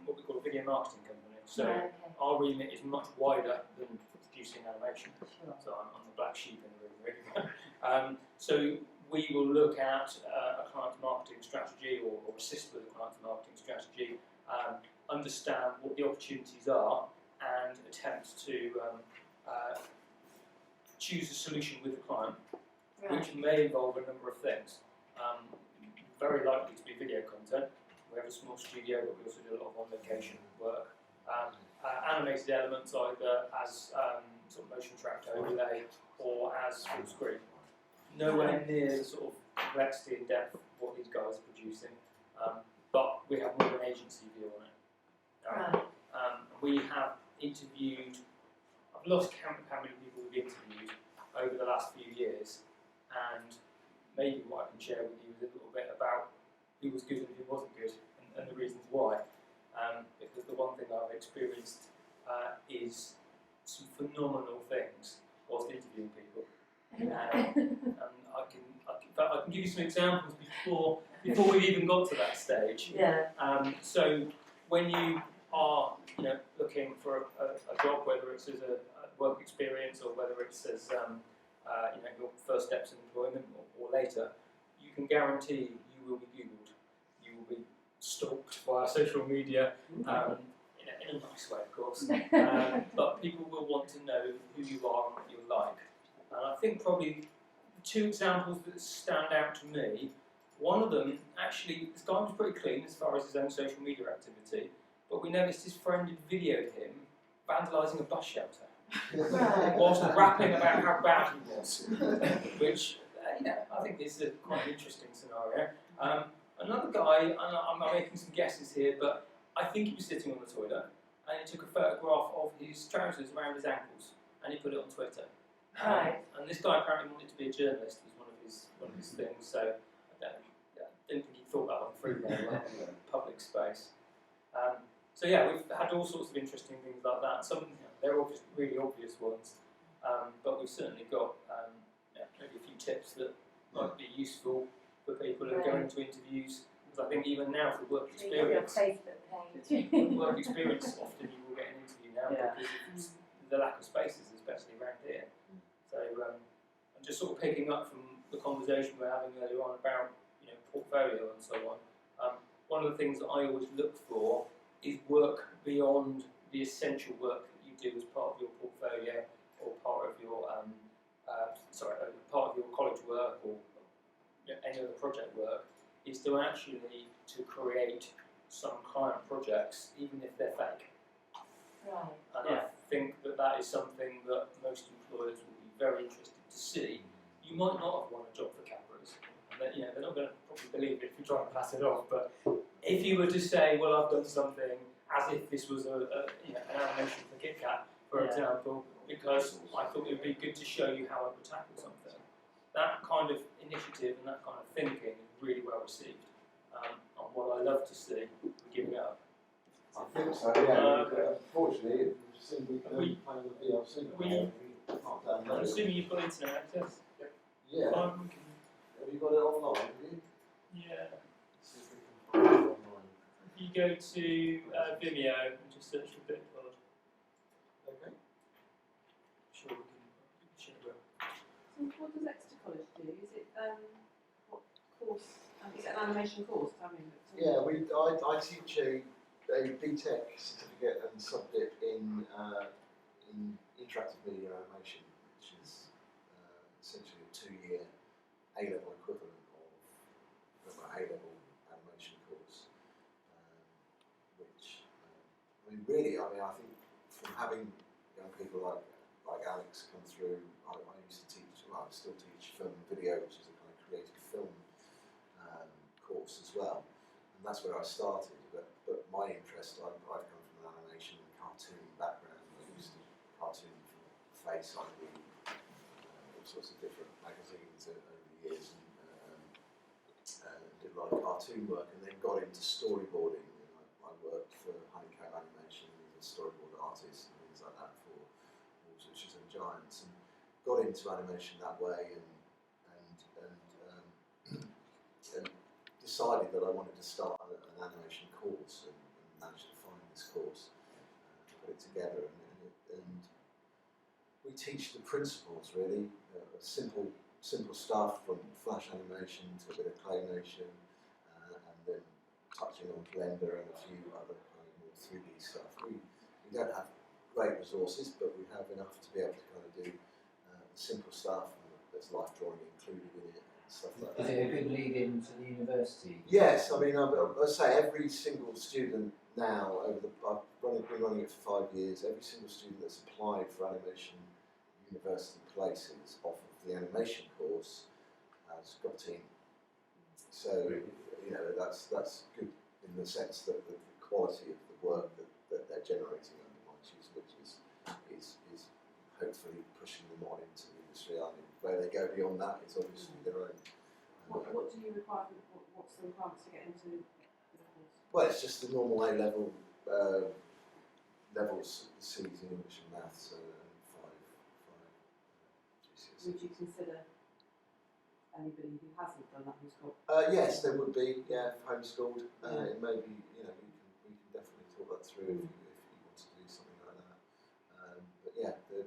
[SPEAKER 9] what we call a video marketing company. So
[SPEAKER 3] Okay.
[SPEAKER 9] our remit is much wider than producing animation.
[SPEAKER 3] Sure.
[SPEAKER 9] So I'm the black sheep in the room, really. So we will look at a client's marketing strategy, or assist with a client's marketing strategy, understand what the opportunities are, and attempt to choose a solution with the client,
[SPEAKER 3] Right.
[SPEAKER 9] which may involve a number of things. Very likely to be video content. We have a small studio, but we also do a lot of on-location work. Animated elements, either as sort of motion tracked overlay or as full screen. Nowhere near the sort of complexity and depth of what these guys are producing, but we have more of an agency view on it.
[SPEAKER 3] Right.
[SPEAKER 9] We have interviewed, I've lost count of how many people we've interviewed over the last few years, and maybe what I can share with you is a little bit about who was good and who wasn't good, and the reasons why. Because the one thing I've experienced is some phenomenal things whilst interviewing people. And I can give you some examples before we've even got to that stage.
[SPEAKER 3] Yeah.
[SPEAKER 9] So when you are, looking for a job, whether it's as a work experience or whether it's as your first steps in employment or later, you can guarantee you will be Googled, you will be stalked via social media, in a nice way, of course. But people will want to know who you are and what you're like. And I think probably the two examples that stand out to me, one of them, actually, this guy was pretty clean as far as his own social media activity, but we noticed his friend had videoed him vandalising a bus shelter. Whilst rapping about how bad he was, which I think is quite an interesting scenario. Another guy, and I'm making some guesses here, but I think he was sitting on the toilet and he took a photograph of his trousers around his ankles and he put it on Twitter.
[SPEAKER 3] Right.
[SPEAKER 9] And this guy apparently wanted to be a journalist, was one of his things. So I didn't think he thought that one through very well in the public space. So yeah, we've had all sorts of interesting things like that. Some they're really obvious ones, but we've certainly got maybe a few tips that might be useful for people who are going to interviews. Because I think even now for work experience, work experience often you will get an interview now because of the lack of spaces, especially around here. So I'm just sort of picking up from the conversation we were having earlier on about portfolio and so on. One of the things that I always look for is work beyond the essential work that you do as part of your portfolio or part of your part of your college work or any other project work, is to actually to create some client projects, even if they're fake.
[SPEAKER 3] Right.
[SPEAKER 9] And I think that is something that most employers will be very interested to see. You might not have won a job for Cadbury's, and they're not going to probably believe it if you try and pass it off. But if you were to say, well, I've done something as if this was an animation for Kit Kat, for example, because I thought it would be good to show you how I would tackle something. That kind of initiative and that kind of thinking is really well received. And what I love to see, we're giving it up.
[SPEAKER 1] I think so, yeah. Unfortunately, we can only play with VLC.
[SPEAKER 9] I'm assuming you've got internet access?
[SPEAKER 1] Yeah. Have you got it online, have you?
[SPEAKER 9] Yeah.
[SPEAKER 1] See if we can find it online.
[SPEAKER 9] If you go to Vimeo and just search for Bitpod.
[SPEAKER 1] Okay.
[SPEAKER 9] Sure, we can share it.
[SPEAKER 7] So what does Exeter College do? Is it what course? Is it an animation course?
[SPEAKER 1] Yeah, I teach a BTEC certificate and subject in interactive media animation, which is essentially a 2-year A-level equivalent of an A-level animation course. Which, I think from having young people like Alex come through, I used to teach, I still teach film and video, which is a kind of creative film course as well, and that's where I started. But my interest, I've come from an animation and cartoon background. I used to cartoon for Face, all sorts of different magazines over the years, and did a lot of cartoon work, and then got into storyboarding. I worked for Honeycomb Animation as a storyboard artist and things like that for Witches and Giants, and got into animation that way, and decided that I wanted to start an animation course, and managed to find this course, put it together, and we teach the principles really, simple stuff from flash animation to a bit of claymation, and then touching on Blender and a few other kind of more 3D stuff. We don't have great resources, but we have enough to be able to kind of do the simple stuff, and there's life drawing included in it. Stuff like
[SPEAKER 6] Is it a good lead into the university?
[SPEAKER 1] Yes, I mean, I say every single student now, I've been running it for 5 years, every single student that's applied for animation university places off of the animation course has got in. So, that's good in the sense that the quality of the work that they're generating under my tutelage is hopefully pushing them on into the industry. I mean, where they go beyond that is obviously their own.
[SPEAKER 7] What do you require? What's the requirements to get into the course?
[SPEAKER 1] Well, it's just the normal A-level levels, C's in English and Maths, and 5 GCSEs.
[SPEAKER 7] Would you consider anybody who hasn't done that who's got?
[SPEAKER 1] Yes, there would be. Yeah, homeschooled. It may be. You know, we can definitely talk that through if you want to do something like that. But yeah, you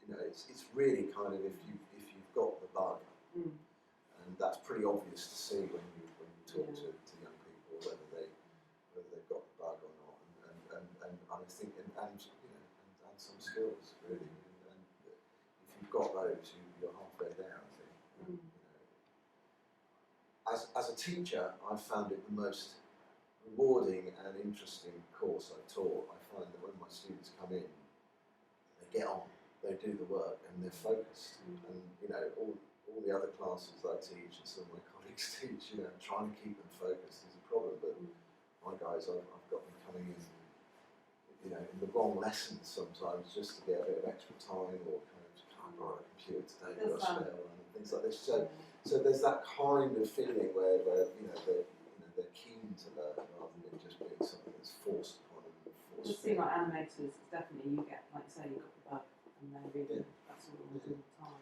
[SPEAKER 1] know, it's really kind of if you've got the bug, and that's pretty obvious to see when you talk to young people whether they've got the bug or not, and I think and you know and some skills really, and if you've got those, you're halfway there. I think. You know, as a teacher, I've found it the most rewarding and interesting course I've taught. I find that when my students come in, they get on, they do the work, and they're focused. And you know, all the other classes that I teach and some of my colleagues teach, you know, trying to keep them focused is a problem. But my guys, I've got them coming in, you know, in the wrong lessons sometimes just to get a bit of extra time, or kind of can't borrow a computer today, got a spare one, and things like this. So there's that kind of feeling where you know they're keen to learn rather than just being something that's forced upon them.
[SPEAKER 7] It does seem like animators, it's definitely you get, like say, you've got the bug and they're really, that's all they do all the time.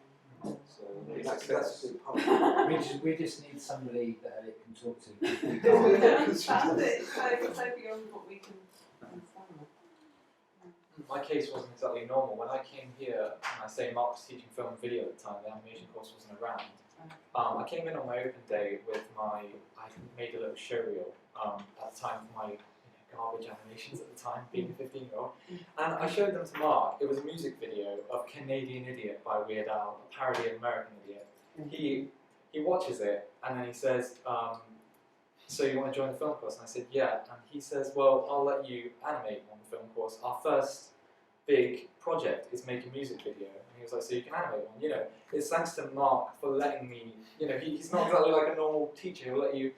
[SPEAKER 1] So that's a big part.
[SPEAKER 6] We just need somebody that it can talk to. We
[SPEAKER 7] That's it, it's so beyond what we can understand.
[SPEAKER 4] My case wasn't exactly normal. When I came here, and I say Mark was teaching film and video at the time, the animation course wasn't around. I came in on my open day with I made a little show reel at the time for my garbage animations at the time, being a 15-year-old. And I showed them to Mark. It was a music video of Canadian Idiot by Weird Al, a parody of American Idiot. He watches it and then he says, so you want to join the film course? And I said, yeah. And he says, well, I'll let you animate on the film course. Our first big project is make a music video. And he was like, so you can animate one. You know, it's thanks to Mark for letting me, you know, he's not exactly like a normal teacher. He'll let you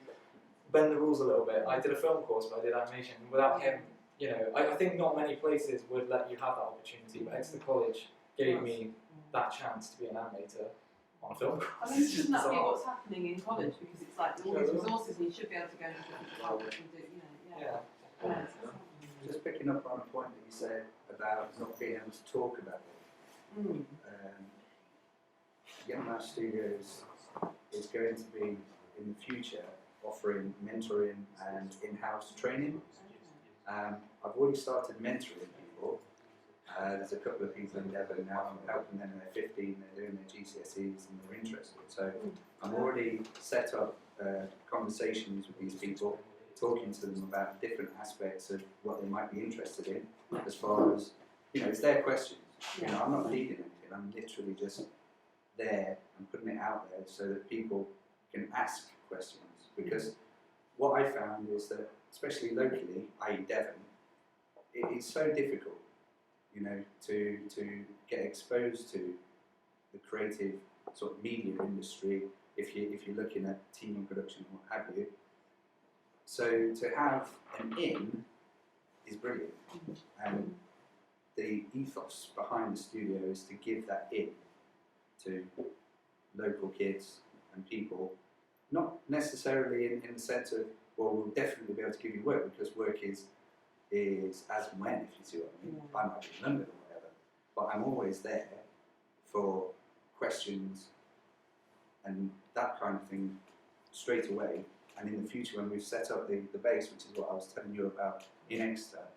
[SPEAKER 4] bend the rules a little bit. I did a film course, but I did animation. And without him, you know, I think not many places would let you have that opportunity, but Exeter College gave me that chance to be an animator on a film course.
[SPEAKER 7] I mean, shouldn't that be what's happening in college? Because it's like all these resources and you should be able to go into different departments and do, you know,
[SPEAKER 2] Just picking up on a point that you said about not being able to talk about it. Young Mouse Studios is going to be, in the future, offering mentoring and in-house training. I've already started mentoring people. There's a couple of people in Devon now. I'm helping them. They're 15, they're doing their GCSEs and they're interested. So I'm already set up conversations with these people, talking to them about different aspects of what they might be interested in, as far as, you know, it's their questions. You know, I'm not leading anything, I'm literally just there and putting it out there so that people can ask questions. Because what I found is that, especially locally, i.e. Devon, it's so difficult, you know, to get exposed to the creative sort of media industry if you're looking at TV production and what have you. So to have an in is brilliant, and the ethos behind the studio is to give that in to local kids and people, not necessarily in the sense of, well, we'll definitely be able to give you work, because work is as and when, if you see what I mean. I might be in London or whatever, but I'm always there for questions and that kind of thing straight away. And in the future, when we've set up the base, which is what I was telling you about in Exeter,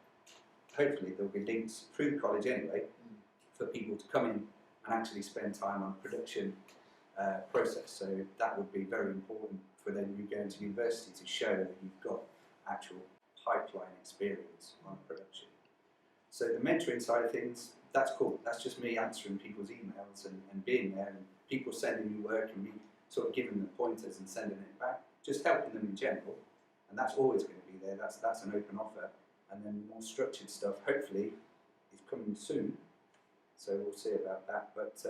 [SPEAKER 2] hopefully there'll be links through the college anyway for people to come in and actually spend time on the production process. So that would be very important for then you going to university to show that you've got actual pipeline experience on production. So the mentoring side of things, that's cool. That's just me answering people's emails and being there, and people sending me work and me sort of giving them pointers and sending it back, just helping them in general. And that's always going to be there. That's an open offer. And then more structured stuff, hopefully, is coming soon. So we'll see about that. But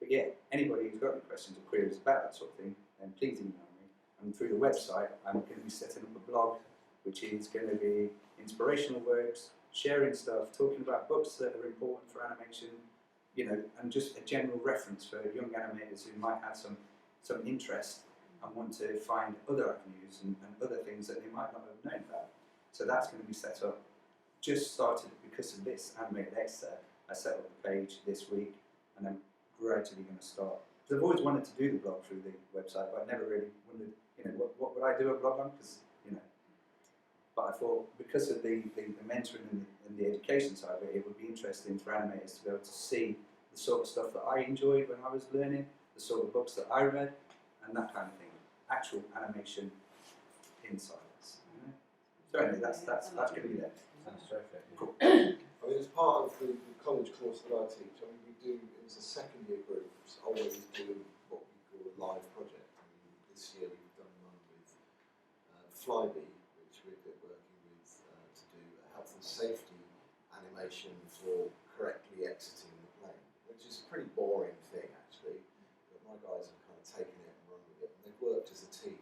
[SPEAKER 2] yeah, anybody who's got any questions or queries about that sort of thing, then please email me. And through the website, I'm going to be setting up a blog, which is going to be inspirational works, sharing stuff, talking about books that are important for animation, you know, and just a general reference for young animators who might have some interest and want to find other avenues and other things that they might not have known about. So that's going to be set up. Just started because of this Animated Exeter. I set up the page this week, and I'm gradually going to start I've always wanted to do the blog through the website, but I never really wondered, what would I do a blog on? Because, but I thought because of the mentoring and the education side of it, it would be interesting for animators to be able to see the sort of stuff that I enjoyed when I was learning, the sort of books that I read, and that kind of thing. Actual animation insights. So anyway, that's going to be there.
[SPEAKER 6] Sounds terrific.
[SPEAKER 2] Cool.
[SPEAKER 1] I mean, as part of the college course that I teach, I mean, we do, as a second year group, always do what we call a live project. I mean, this year we've done one with Flybe, which we're working with to do a health and safety animation for correctly exiting the plane, which is a pretty boring thing actually, but my guys have kind of taken it and run with it, and they've worked as a team.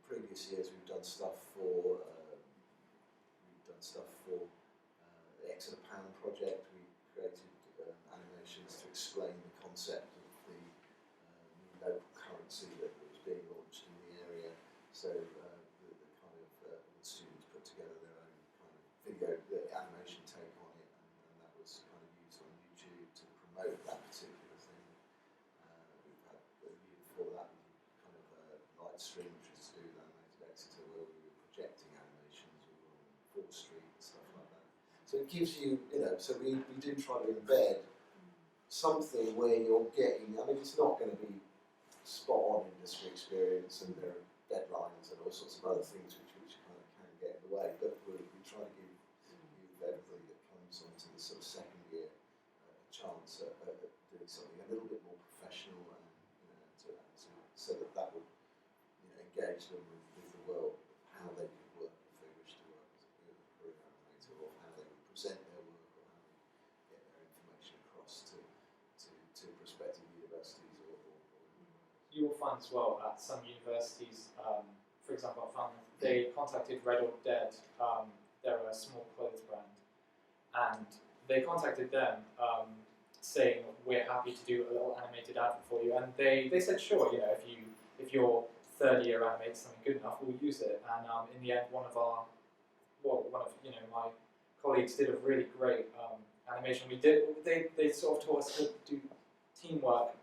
[SPEAKER 1] Previous years we've done stuff for the Exeter project. We created animations to explain the concept of the new local currency that was being launched in the area. So the students put together their own kind of video, the animation take on it, and that was kind of used on YouTube to promote that particular thing. We've had the year before that kind of light stream, which was to do with Animated Exeter, where we were projecting animations all on 4th Street and stuff like that. So it gives you, so we do try to embed something where you're getting, I mean, it's not going to be spot on industry experience, and there are deadlines and all sorts of other things which kind of can get in the way, but we try to give everybody that comes onto the sort of second year a chance at doing something a little bit more professional, and so that would engage them with the world, how they could work if they wish to work as a career animator, or how they would present their work, or how they get their information across to prospective universities or
[SPEAKER 4] You will find as well at some universities, for example, I found they contacted Red or Dead, they're a small clothes brand, and they contacted them saying, we're happy to do a little animated advert for you, and they said, sure, if your third year animates something good enough, we'll use it. And in the end, one of my colleagues did a really great animation. They sort of taught us to do teamwork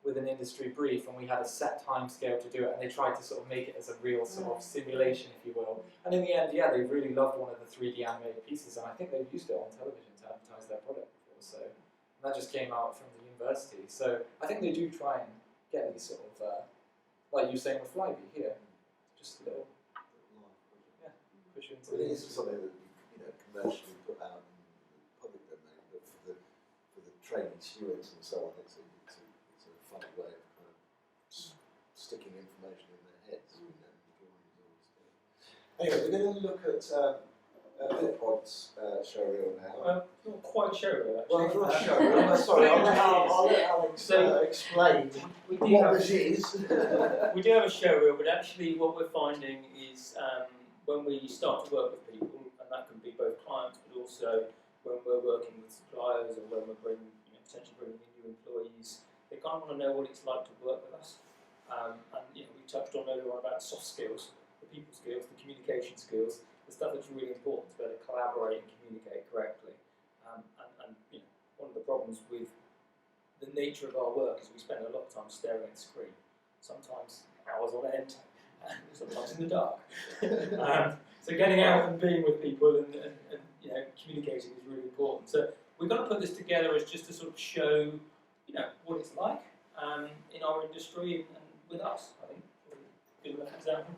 [SPEAKER 4] with an industry brief, and we had a set time scale to do it, and they tried to sort of make it as a real sort of simulation, if you will. And in the end, yeah, they really loved one of the 3D animated pieces, and I think they've used it on television to advertise their product before. So and that just came out from the university. So I think they do try and get these sort of, like you were saying with Flybe here, just a little, push you into
[SPEAKER 1] it
[SPEAKER 4] the
[SPEAKER 1] is something that we commercially put out in the public domain, but for the training stewards and so on, it's a funny way of kind of sticking information in their heads. Anyway, we're going to look at Bitpod's showreel now.
[SPEAKER 10] Not quite showreel, actually.
[SPEAKER 1] Well, it's not showreel. Sorry, I'll let Alex explain what this is.
[SPEAKER 10] We do have a showreel, but actually what we're finding is when we start to work with people, and that can be both clients, but also when we're working with suppliers, or when we're potentially bringing in new employees, they kind of want to know what it's like to work with us. And we touched on earlier on about soft skills, the people skills, the communication skills, the stuff that's really important to be able to collaborate and communicate correctly. And one of the problems with the nature of our work is we spend a lot of time staring at the screen, sometimes hours on end, and sometimes in the dark. So getting out and being with people and communicating is really important. So we're going to put this together as just to sort of show what it's like in our industry and with us, I think. Good enough example.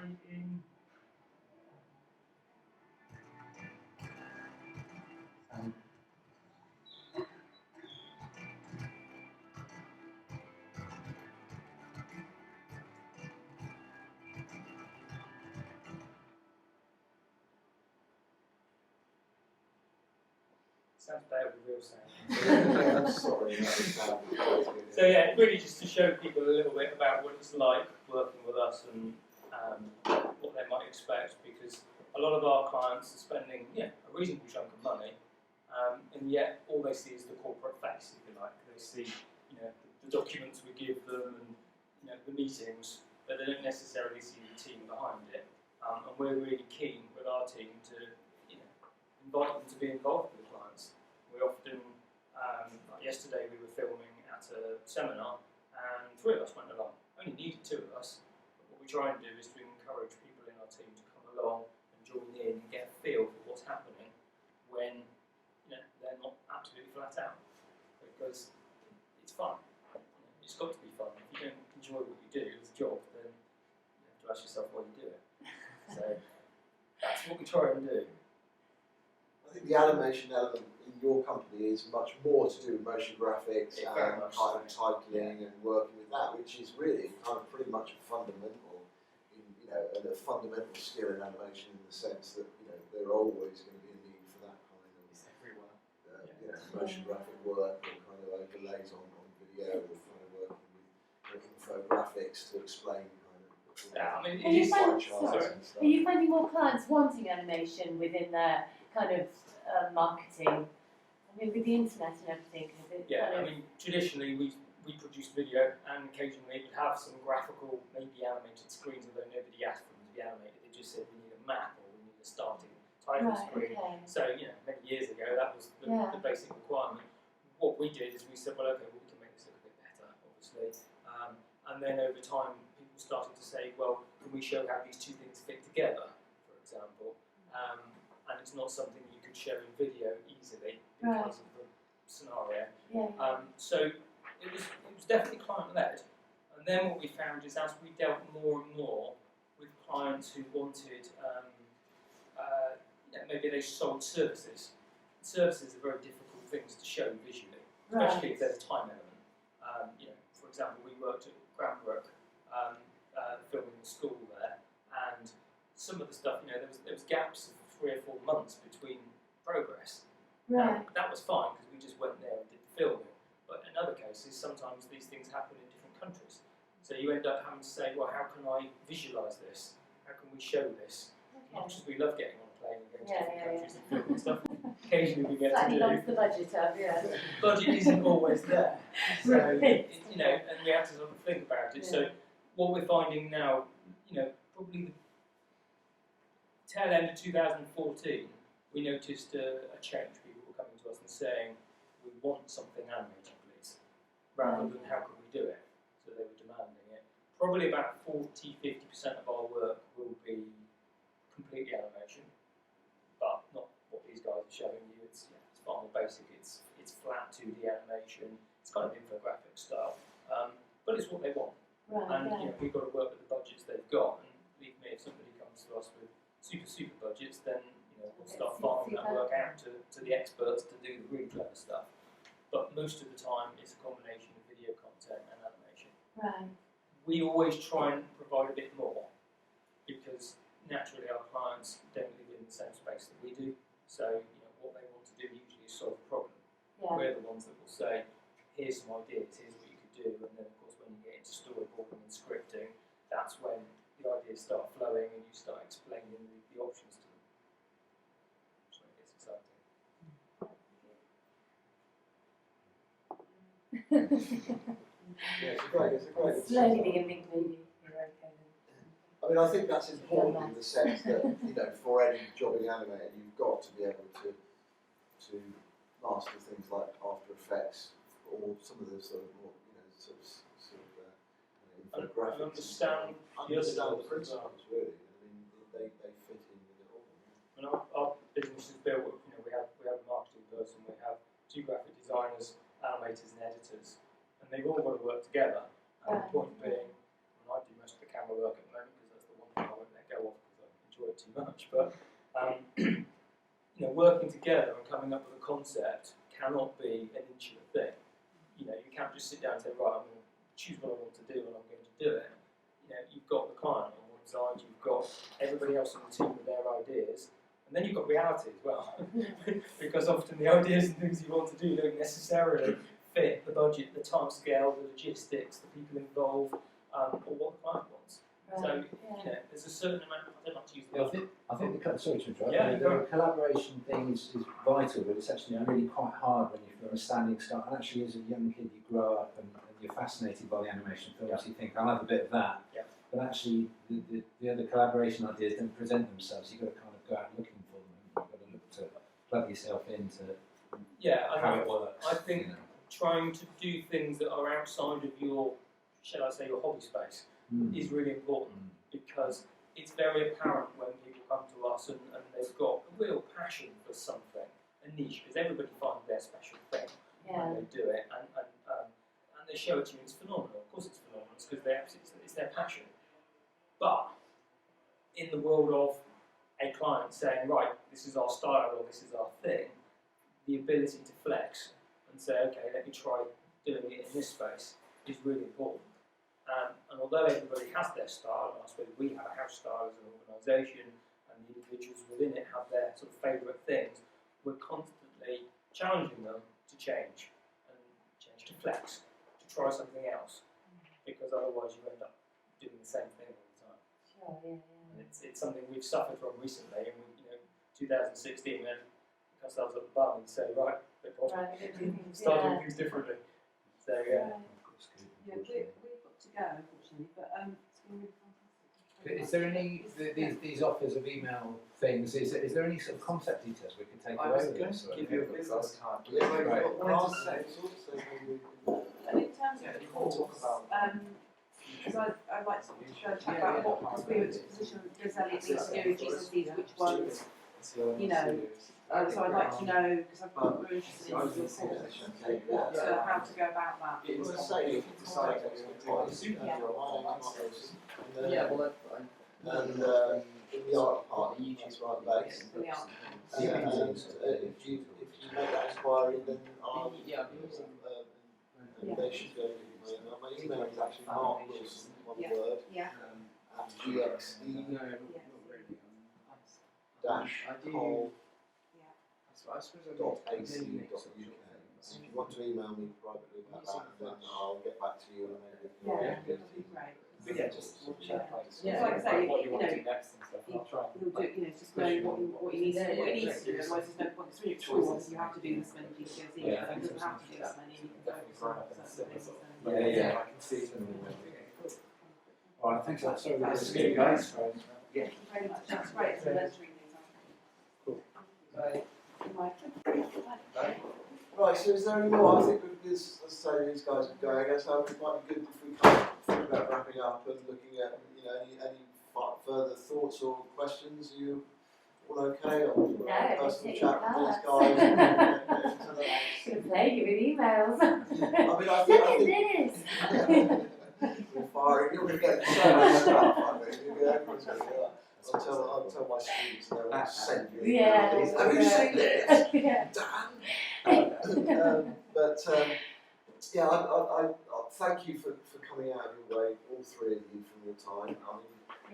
[SPEAKER 9] in. Sounds better with real sound.
[SPEAKER 1] I'm sorry.
[SPEAKER 9] So yeah, really just to show people a little bit about what it's like working with us and what they might expect, because a lot of our clients are spending a reasonable chunk of money, and yet all they see is the corporate face, if you like. They see the documents we give them and the meetings, but they don't necessarily see the team behind it. And we're really keen with our team to invite them to be involved with the clients. We often, like yesterday, we were filming at a seminar, and 3 of us went along. Only needed 2 of us. But what we try and do is to encourage people in our team to come along and join in and get a feel for what's happening when they're not absolutely flat out, because it's fun. It's got to be fun. If you don't enjoy what you do as a job, then you have to ask yourself why you do it. So that's what we try and do.
[SPEAKER 1] I think the animation element in your company is much more to do with motion graphics and kind of titling and working with that, which is really kind of pretty much a fundamental, and a fundamental skill in animation, in the sense that there are always going to be a need for that kind of motion graphic work, or kind of overlays on video, or kind of working with infographics to explain kind of.
[SPEAKER 9] Yeah, I mean,
[SPEAKER 3] Are you,
[SPEAKER 1] pie charts
[SPEAKER 3] sorry,
[SPEAKER 1] and stuff.
[SPEAKER 3] are you finding more clients wanting animation within their kind of marketing? I mean, with the internet and everything, is it
[SPEAKER 9] Yeah,
[SPEAKER 3] kind
[SPEAKER 9] I
[SPEAKER 3] of...
[SPEAKER 9] mean, traditionally we produced video, and occasionally we'd have some graphical, maybe animated screens, although nobody asked for them to be animated. They just said we need a map, or we need a starting title screen.
[SPEAKER 3] okay.
[SPEAKER 9] So, many years ago, that was the basic requirement. What we did is we said, well, okay, we can make this look a bit better, obviously. And then over time, people started to say, well, can we show how these 2 things fit together, for example? And it's not something you could show in video easily because of the scenario. So it was definitely client-led. And then what we found is, as we dealt more and more with clients who wanted, maybe they sold services. Services are very difficult things to show visually, especially if there's a time element. For example, we worked at Cranbrook, filming the school there, and some of the stuff, there was gaps of 3 or 4 months between progress. That was fine because we just went there and did the filming. But in other cases, sometimes these things happen in different countries. So you end up having to say, well, how can I visualise this? How can we show this? Much as we love getting on a plane and going to different countries and filming stuff, occasionally we get to do.
[SPEAKER 3] Slightly the budget up,
[SPEAKER 9] Budget isn't always there. So, and we have to sort of think about it. So what we're finding now, probably the tail end of 2014, we noticed a change. People were coming to us and saying, we want something animated, please, rather than how can we do it. So they were demanding it. Probably about 40–50% of our work will be completely animation, but not what these guys are showing you. It's far more basic. It's flat 2D animation. It's kind of infographic style, but it's what they want. We've got to work with the budgets they've got. And believe me, if somebody comes to us with super budgets, then we'll start farming that work out to the experts to do the really clever stuff. But most of the time, it's a combination of video content and animation. We always try and provide a bit more, because naturally our clients don't live in the same space that we do. So what they want to do usually is solve a problem. We're the ones that will say, here's some ideas, here's what you could do, and then of course when you get into storyboarding and scripting, that's when the ideas start flowing and you start explaining the options to them. So it gets exciting.
[SPEAKER 1] It's a great
[SPEAKER 3] Slowly being a big movie.
[SPEAKER 1] I mean, I think that's important in the sense that, for any jobbing animator, you've got to be able to master things like After Effects, or some of the sort of more, infographics.
[SPEAKER 9] Understand
[SPEAKER 1] the principles, really. I mean, they fit in with it all.
[SPEAKER 9] And our business is built. We have a marketing person, we have 2 graphic designers, animators, and editors, and they've all got to work together. And the point being, I do most of the camera work at the moment because that's the one thing I won't let
[SPEAKER 10] much, but working together and coming up with a concept cannot be an insular thing. You can't just sit down and say, right, I'm going to choose what I want to do and I'm going to do it. You've got the client on one side, you've got everybody else on the team with their ideas, and then you've got reality as well. Because often the ideas and things you want to do don't necessarily fit the budget, the time scale, the logistics, the people involved, or what the client wants.
[SPEAKER 3] Right.
[SPEAKER 10] So, there's a certain amount, I don't like to use the word.
[SPEAKER 6] I think sorry to interrupt,
[SPEAKER 10] Yeah,
[SPEAKER 6] the collaboration thing is vital, but it's actually really quite hard when you're a standing start. And actually, as a young kid, you grow up and you're fascinated by the animation films. You think, I'll have a bit of that.
[SPEAKER 10] Yeah.
[SPEAKER 6] But actually, the other collaboration ideas don't present themselves. You've got to kind of go out looking for them. You've got to look to plug yourself into how it works.
[SPEAKER 10] I think trying to do things that are outside of your, shall I say, your hobby space is really important, because it's very apparent when people come to us and they've got a real passion for something, a niche, because everybody finds their special thing when they do it, and they show it to you, and it's phenomenal. Of course it's phenomenal, it's because it's their passion. But in the world of a client saying, right, this is our style or this is our thing, the ability to flex and say, okay, let me try doing it in this space is really important. And although everybody has their style, and I suppose we have a house style as an organisation, and the individuals within it have their sort of favourite things, we're constantly challenging them to change, to flex, to try something else, because otherwise you end up doing the same thing all the time.
[SPEAKER 3] Sure, yeah.
[SPEAKER 10] And it's something we've suffered from recently, and 2016 we had ourselves up the bum and say, right, start doing things differently. So
[SPEAKER 7] we've got to go, unfortunately, but it's been really fantastic.
[SPEAKER 6] Is there any these offers of email things? Is there any sort of contact details we could take
[SPEAKER 4] I
[SPEAKER 6] away
[SPEAKER 4] was
[SPEAKER 6] with
[SPEAKER 4] going
[SPEAKER 6] this?
[SPEAKER 4] to give you a business card.
[SPEAKER 6] Right.
[SPEAKER 7] And in terms of the course, because I'd like to chat about what, because we were in a position of does Elliot need to do with GCSEs, which ones, so I'd like to know, because we're interested in your course, how to go about that.
[SPEAKER 1] And in the art part, you choose right base. And if you make that inquiry, then they should go to my email. My email is actually Mark Wilson, one word, at gxe-col.ac.uk. If you want to email me privately about that, then I'll get back to you and then
[SPEAKER 7] That'd be great.
[SPEAKER 10] just we'll check
[SPEAKER 7] Yeah, like I say,
[SPEAKER 10] what you want to do next and stuff. I'll try.
[SPEAKER 7] You'll do, just know what you need to do. What you need to do, otherwise there's no point. Because when you're at school, you have to do this many GCSEs. It doesn't have to do this many. You can focus on certain things.
[SPEAKER 10] I can see some.
[SPEAKER 6] All right, thanks a lot. Sorry,
[SPEAKER 10] That's
[SPEAKER 6] good,
[SPEAKER 10] good,
[SPEAKER 6] guys.
[SPEAKER 7] Thank you very much. That's great. So let's read these.
[SPEAKER 10] Cool.
[SPEAKER 1] Right, so is there any more? I think with this, let's say these guys are going, I guess it might be good if we kind of think about wrapping up and looking at, any further thoughts or questions. Are you all okay? Or personal chat with these guys?
[SPEAKER 3] I'm going to plague you with emails.
[SPEAKER 1] I
[SPEAKER 3] Look at this!
[SPEAKER 1] We're firing, you're going to get so much stuff. Everyone's going to do that. I'll tell my students they'll all send you emails. Have you seen this? Dan? I thank you for coming out of your way, all three of you, from your time.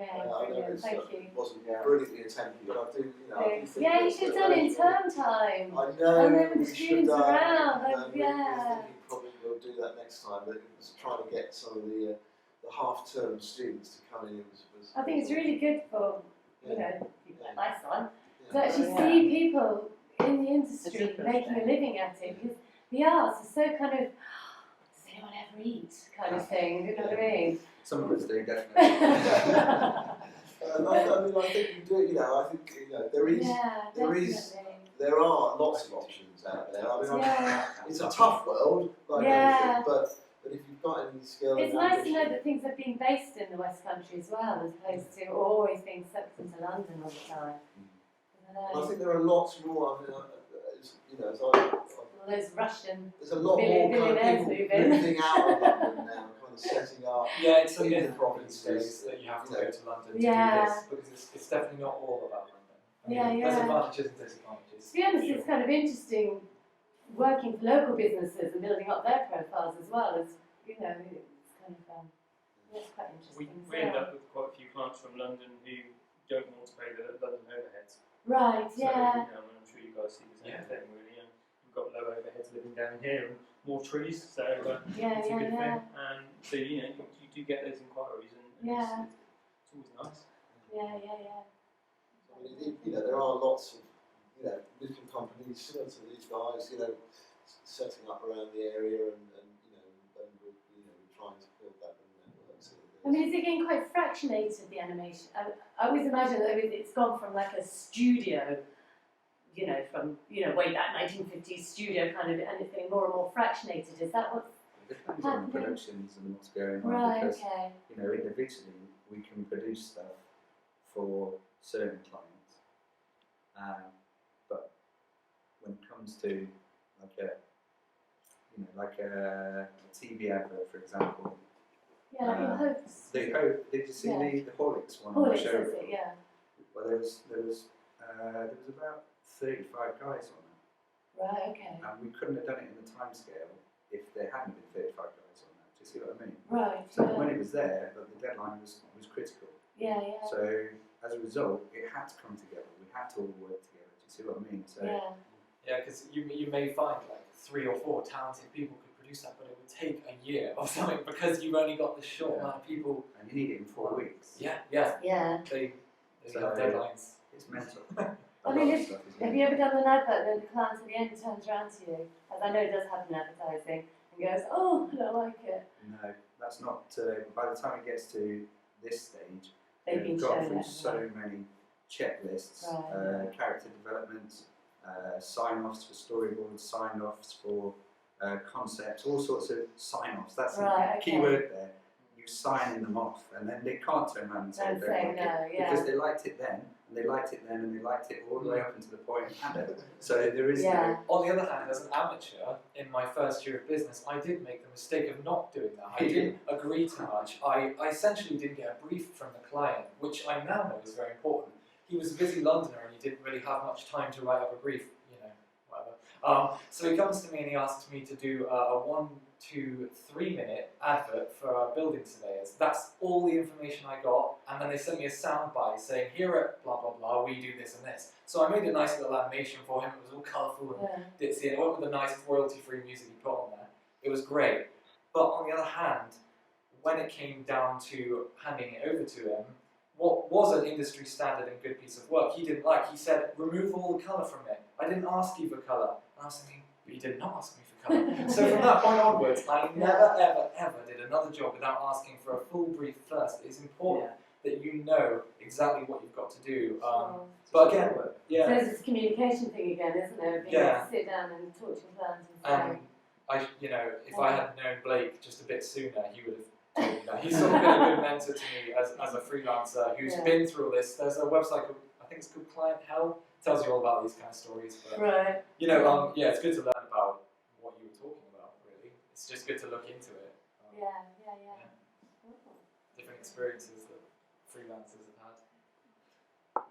[SPEAKER 1] I know it wasn't brilliantly attended, but I do, I do think
[SPEAKER 3] you should have done it in term time.
[SPEAKER 1] I know,
[SPEAKER 3] and then with
[SPEAKER 1] we
[SPEAKER 3] the
[SPEAKER 1] should
[SPEAKER 3] students
[SPEAKER 1] have done,
[SPEAKER 3] around.
[SPEAKER 1] we probably will do that next time, but it was trying to get some of the half-term students to come in.
[SPEAKER 3] I think it's really good for, people like my son, to
[SPEAKER 1] Yeah.
[SPEAKER 3] actually see people in the industry making a living at it, because the arts is so kind of, does anyone ever eat kind of thing, you know what I mean?
[SPEAKER 2] Some of us do, definitely.
[SPEAKER 1] I think you do, I think, there are lots of options out there. It's a tough world, like everything, but if you've got any skill
[SPEAKER 3] it's
[SPEAKER 1] and
[SPEAKER 3] nice
[SPEAKER 1] ambition,
[SPEAKER 3] to know that things are being based in the West Country as well, as opposed to always being sucked into London all the time.
[SPEAKER 1] I think there are lots more. As
[SPEAKER 3] all those Russian
[SPEAKER 1] there's a lot more kind of
[SPEAKER 3] billionaires
[SPEAKER 1] people moving out of London now, kind of setting are
[SPEAKER 4] Yeah, it's a
[SPEAKER 1] in
[SPEAKER 4] myth
[SPEAKER 1] the
[SPEAKER 4] these
[SPEAKER 1] provinces
[SPEAKER 4] days that you have to
[SPEAKER 1] you know,
[SPEAKER 4] go to London
[SPEAKER 3] Yeah.
[SPEAKER 4] to do this, because it's definitely not all about London. I mean,
[SPEAKER 3] Yeah,
[SPEAKER 4] there's
[SPEAKER 3] yeah.
[SPEAKER 4] advantages and disadvantages.
[SPEAKER 3] To be honest,
[SPEAKER 4] Sure.
[SPEAKER 3] it's kind of interesting working for local businesses and building up their profiles as well as, you know, it's kind of, that's quite
[SPEAKER 10] We
[SPEAKER 3] interesting.
[SPEAKER 10] end up with quite a few clients from London who don't want to pay the London overheads.
[SPEAKER 3] Right,
[SPEAKER 10] So,
[SPEAKER 3] yeah.
[SPEAKER 10] you know, I'm sure you guys see the same
[SPEAKER 4] Yeah.
[SPEAKER 10] thing really. And we've got low overheads living down here and more trees, so
[SPEAKER 3] Yeah,
[SPEAKER 10] it's a
[SPEAKER 3] yeah,
[SPEAKER 10] good
[SPEAKER 3] yeah.
[SPEAKER 10] thing. And so, you know, you do get those inquiries and
[SPEAKER 3] Yeah.
[SPEAKER 10] it's always nice.
[SPEAKER 3] Yeah, yeah, yeah.
[SPEAKER 1] I mean, you know, there are lots of, you know, little companies similar to these guys, you know, setting up around the area and you know, and we're trying to build that little network. So
[SPEAKER 3] I mean, is it getting quite fractionated, the animation? I always imagine that it's gone from like a studio, you know, from, you know, way back 1950s studio kind of, and it's getting more and more fractionated. Is that what's
[SPEAKER 2] It depends on
[SPEAKER 3] happening?
[SPEAKER 2] productions and what's going on
[SPEAKER 3] Right,
[SPEAKER 2] because
[SPEAKER 3] okay.
[SPEAKER 2] you know individually we can produce stuff for certain clients, but when it comes to like a TV advert, for example.
[SPEAKER 3] Yeah, like your hopes.
[SPEAKER 2] Did you see
[SPEAKER 3] Yeah.
[SPEAKER 2] the Horlicks one on the
[SPEAKER 3] Horlicks,
[SPEAKER 2] show?
[SPEAKER 3] is it? Yeah.
[SPEAKER 2] Well, there was about 35 guys on it,
[SPEAKER 3] Right, okay.
[SPEAKER 2] and we couldn't have done it in the time scale if there hadn't been 35 guys on that. Do you see what I mean?
[SPEAKER 3] Right,
[SPEAKER 2] So
[SPEAKER 3] yeah.
[SPEAKER 2] the money was there, but the deadline was critical.
[SPEAKER 3] Yeah, yeah.
[SPEAKER 2] So as a result, it had to come together. We had to all work together. Do you see what I mean? So
[SPEAKER 3] Yeah.
[SPEAKER 4] Yeah, because you may find like 3 or 4 talented people could produce that, but it would take a year or something because you've only got this short amount of people.
[SPEAKER 2] and you need it in 4 weeks.
[SPEAKER 4] Yeah, yeah.
[SPEAKER 3] Yeah.
[SPEAKER 4] They
[SPEAKER 2] So-
[SPEAKER 4] have deadlines.
[SPEAKER 2] It's mental.
[SPEAKER 3] I mean, have you ever done an advert and the client at the end turns around to you, as I know it does happen in advertising, and goes, "Oh, I don't like it."
[SPEAKER 2] No, that's not. By the time it gets to this stage,
[SPEAKER 3] They've been
[SPEAKER 2] we've gone
[SPEAKER 3] shown
[SPEAKER 2] through
[SPEAKER 3] it.
[SPEAKER 2] so many checklists,
[SPEAKER 3] Right,
[SPEAKER 2] character development, sign-offs for storyboards, sign-offs for concepts, all sorts of sign-offs. That's
[SPEAKER 3] Right,
[SPEAKER 2] the key
[SPEAKER 3] okay.
[SPEAKER 2] word there. You sign them off, and then they can't turn around and say
[SPEAKER 3] Don't
[SPEAKER 2] they
[SPEAKER 3] say
[SPEAKER 2] don't like
[SPEAKER 3] no,
[SPEAKER 2] it
[SPEAKER 3] yeah.
[SPEAKER 2] because they liked it then, and they liked it then, and they liked it all the way up until the point of Hannah. So there is
[SPEAKER 3] Yeah.
[SPEAKER 4] On the other hand, as an amateur in my first year of business, I did make the mistake of not doing that. I didn't agree to much. I essentially didn't get a brief from the client, which I now know is very important. He was a busy Londoner and he didn't really have much time to write up a brief, you know, whatever. So he comes to me and he asks me to do a 1, 2, 3 minute advert for our building surveyors. That's all the information I got, and then they sent me a soundbite saying, "Here at blah blah blah, we do this and this." So I made a nice little animation for him. It was all colourful and
[SPEAKER 3] Yeah.
[SPEAKER 4] ditzy, and it went with the nice royalty-free music he put on there. It was great. But on the other hand, when it came down to handing it over to him, what was an industry standard and good piece of work he didn't like. He said, "Remove all the colour from it. I didn't ask you for colour." And I was thinking, "But you did not ask me for colour." So from that point onwards, I never, ever, ever did another job without asking for a full brief first. It's important that you know exactly what you've got to do.
[SPEAKER 3] Sure.
[SPEAKER 4] But again,
[SPEAKER 3] So
[SPEAKER 4] yeah.
[SPEAKER 3] it's this communication thing again, isn't there? Being able to sit down and talk to your client and say,
[SPEAKER 4] If I had known Blake just a bit sooner, he would have told me that. He's sort of been a good mentor to me as a freelancer who's been through all this. There's a website called, I think it's called Client Hell. It tells you all about these kind of stories. But,
[SPEAKER 3] right.
[SPEAKER 4] it's good to learn about what you were talking about, really. It's just good to look into it.
[SPEAKER 3] Yeah.
[SPEAKER 4] Different experiences that freelancers have had.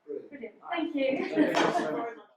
[SPEAKER 1] brilliant.
[SPEAKER 3] Brilliant. Thank you.
[SPEAKER 4] Thank you so much.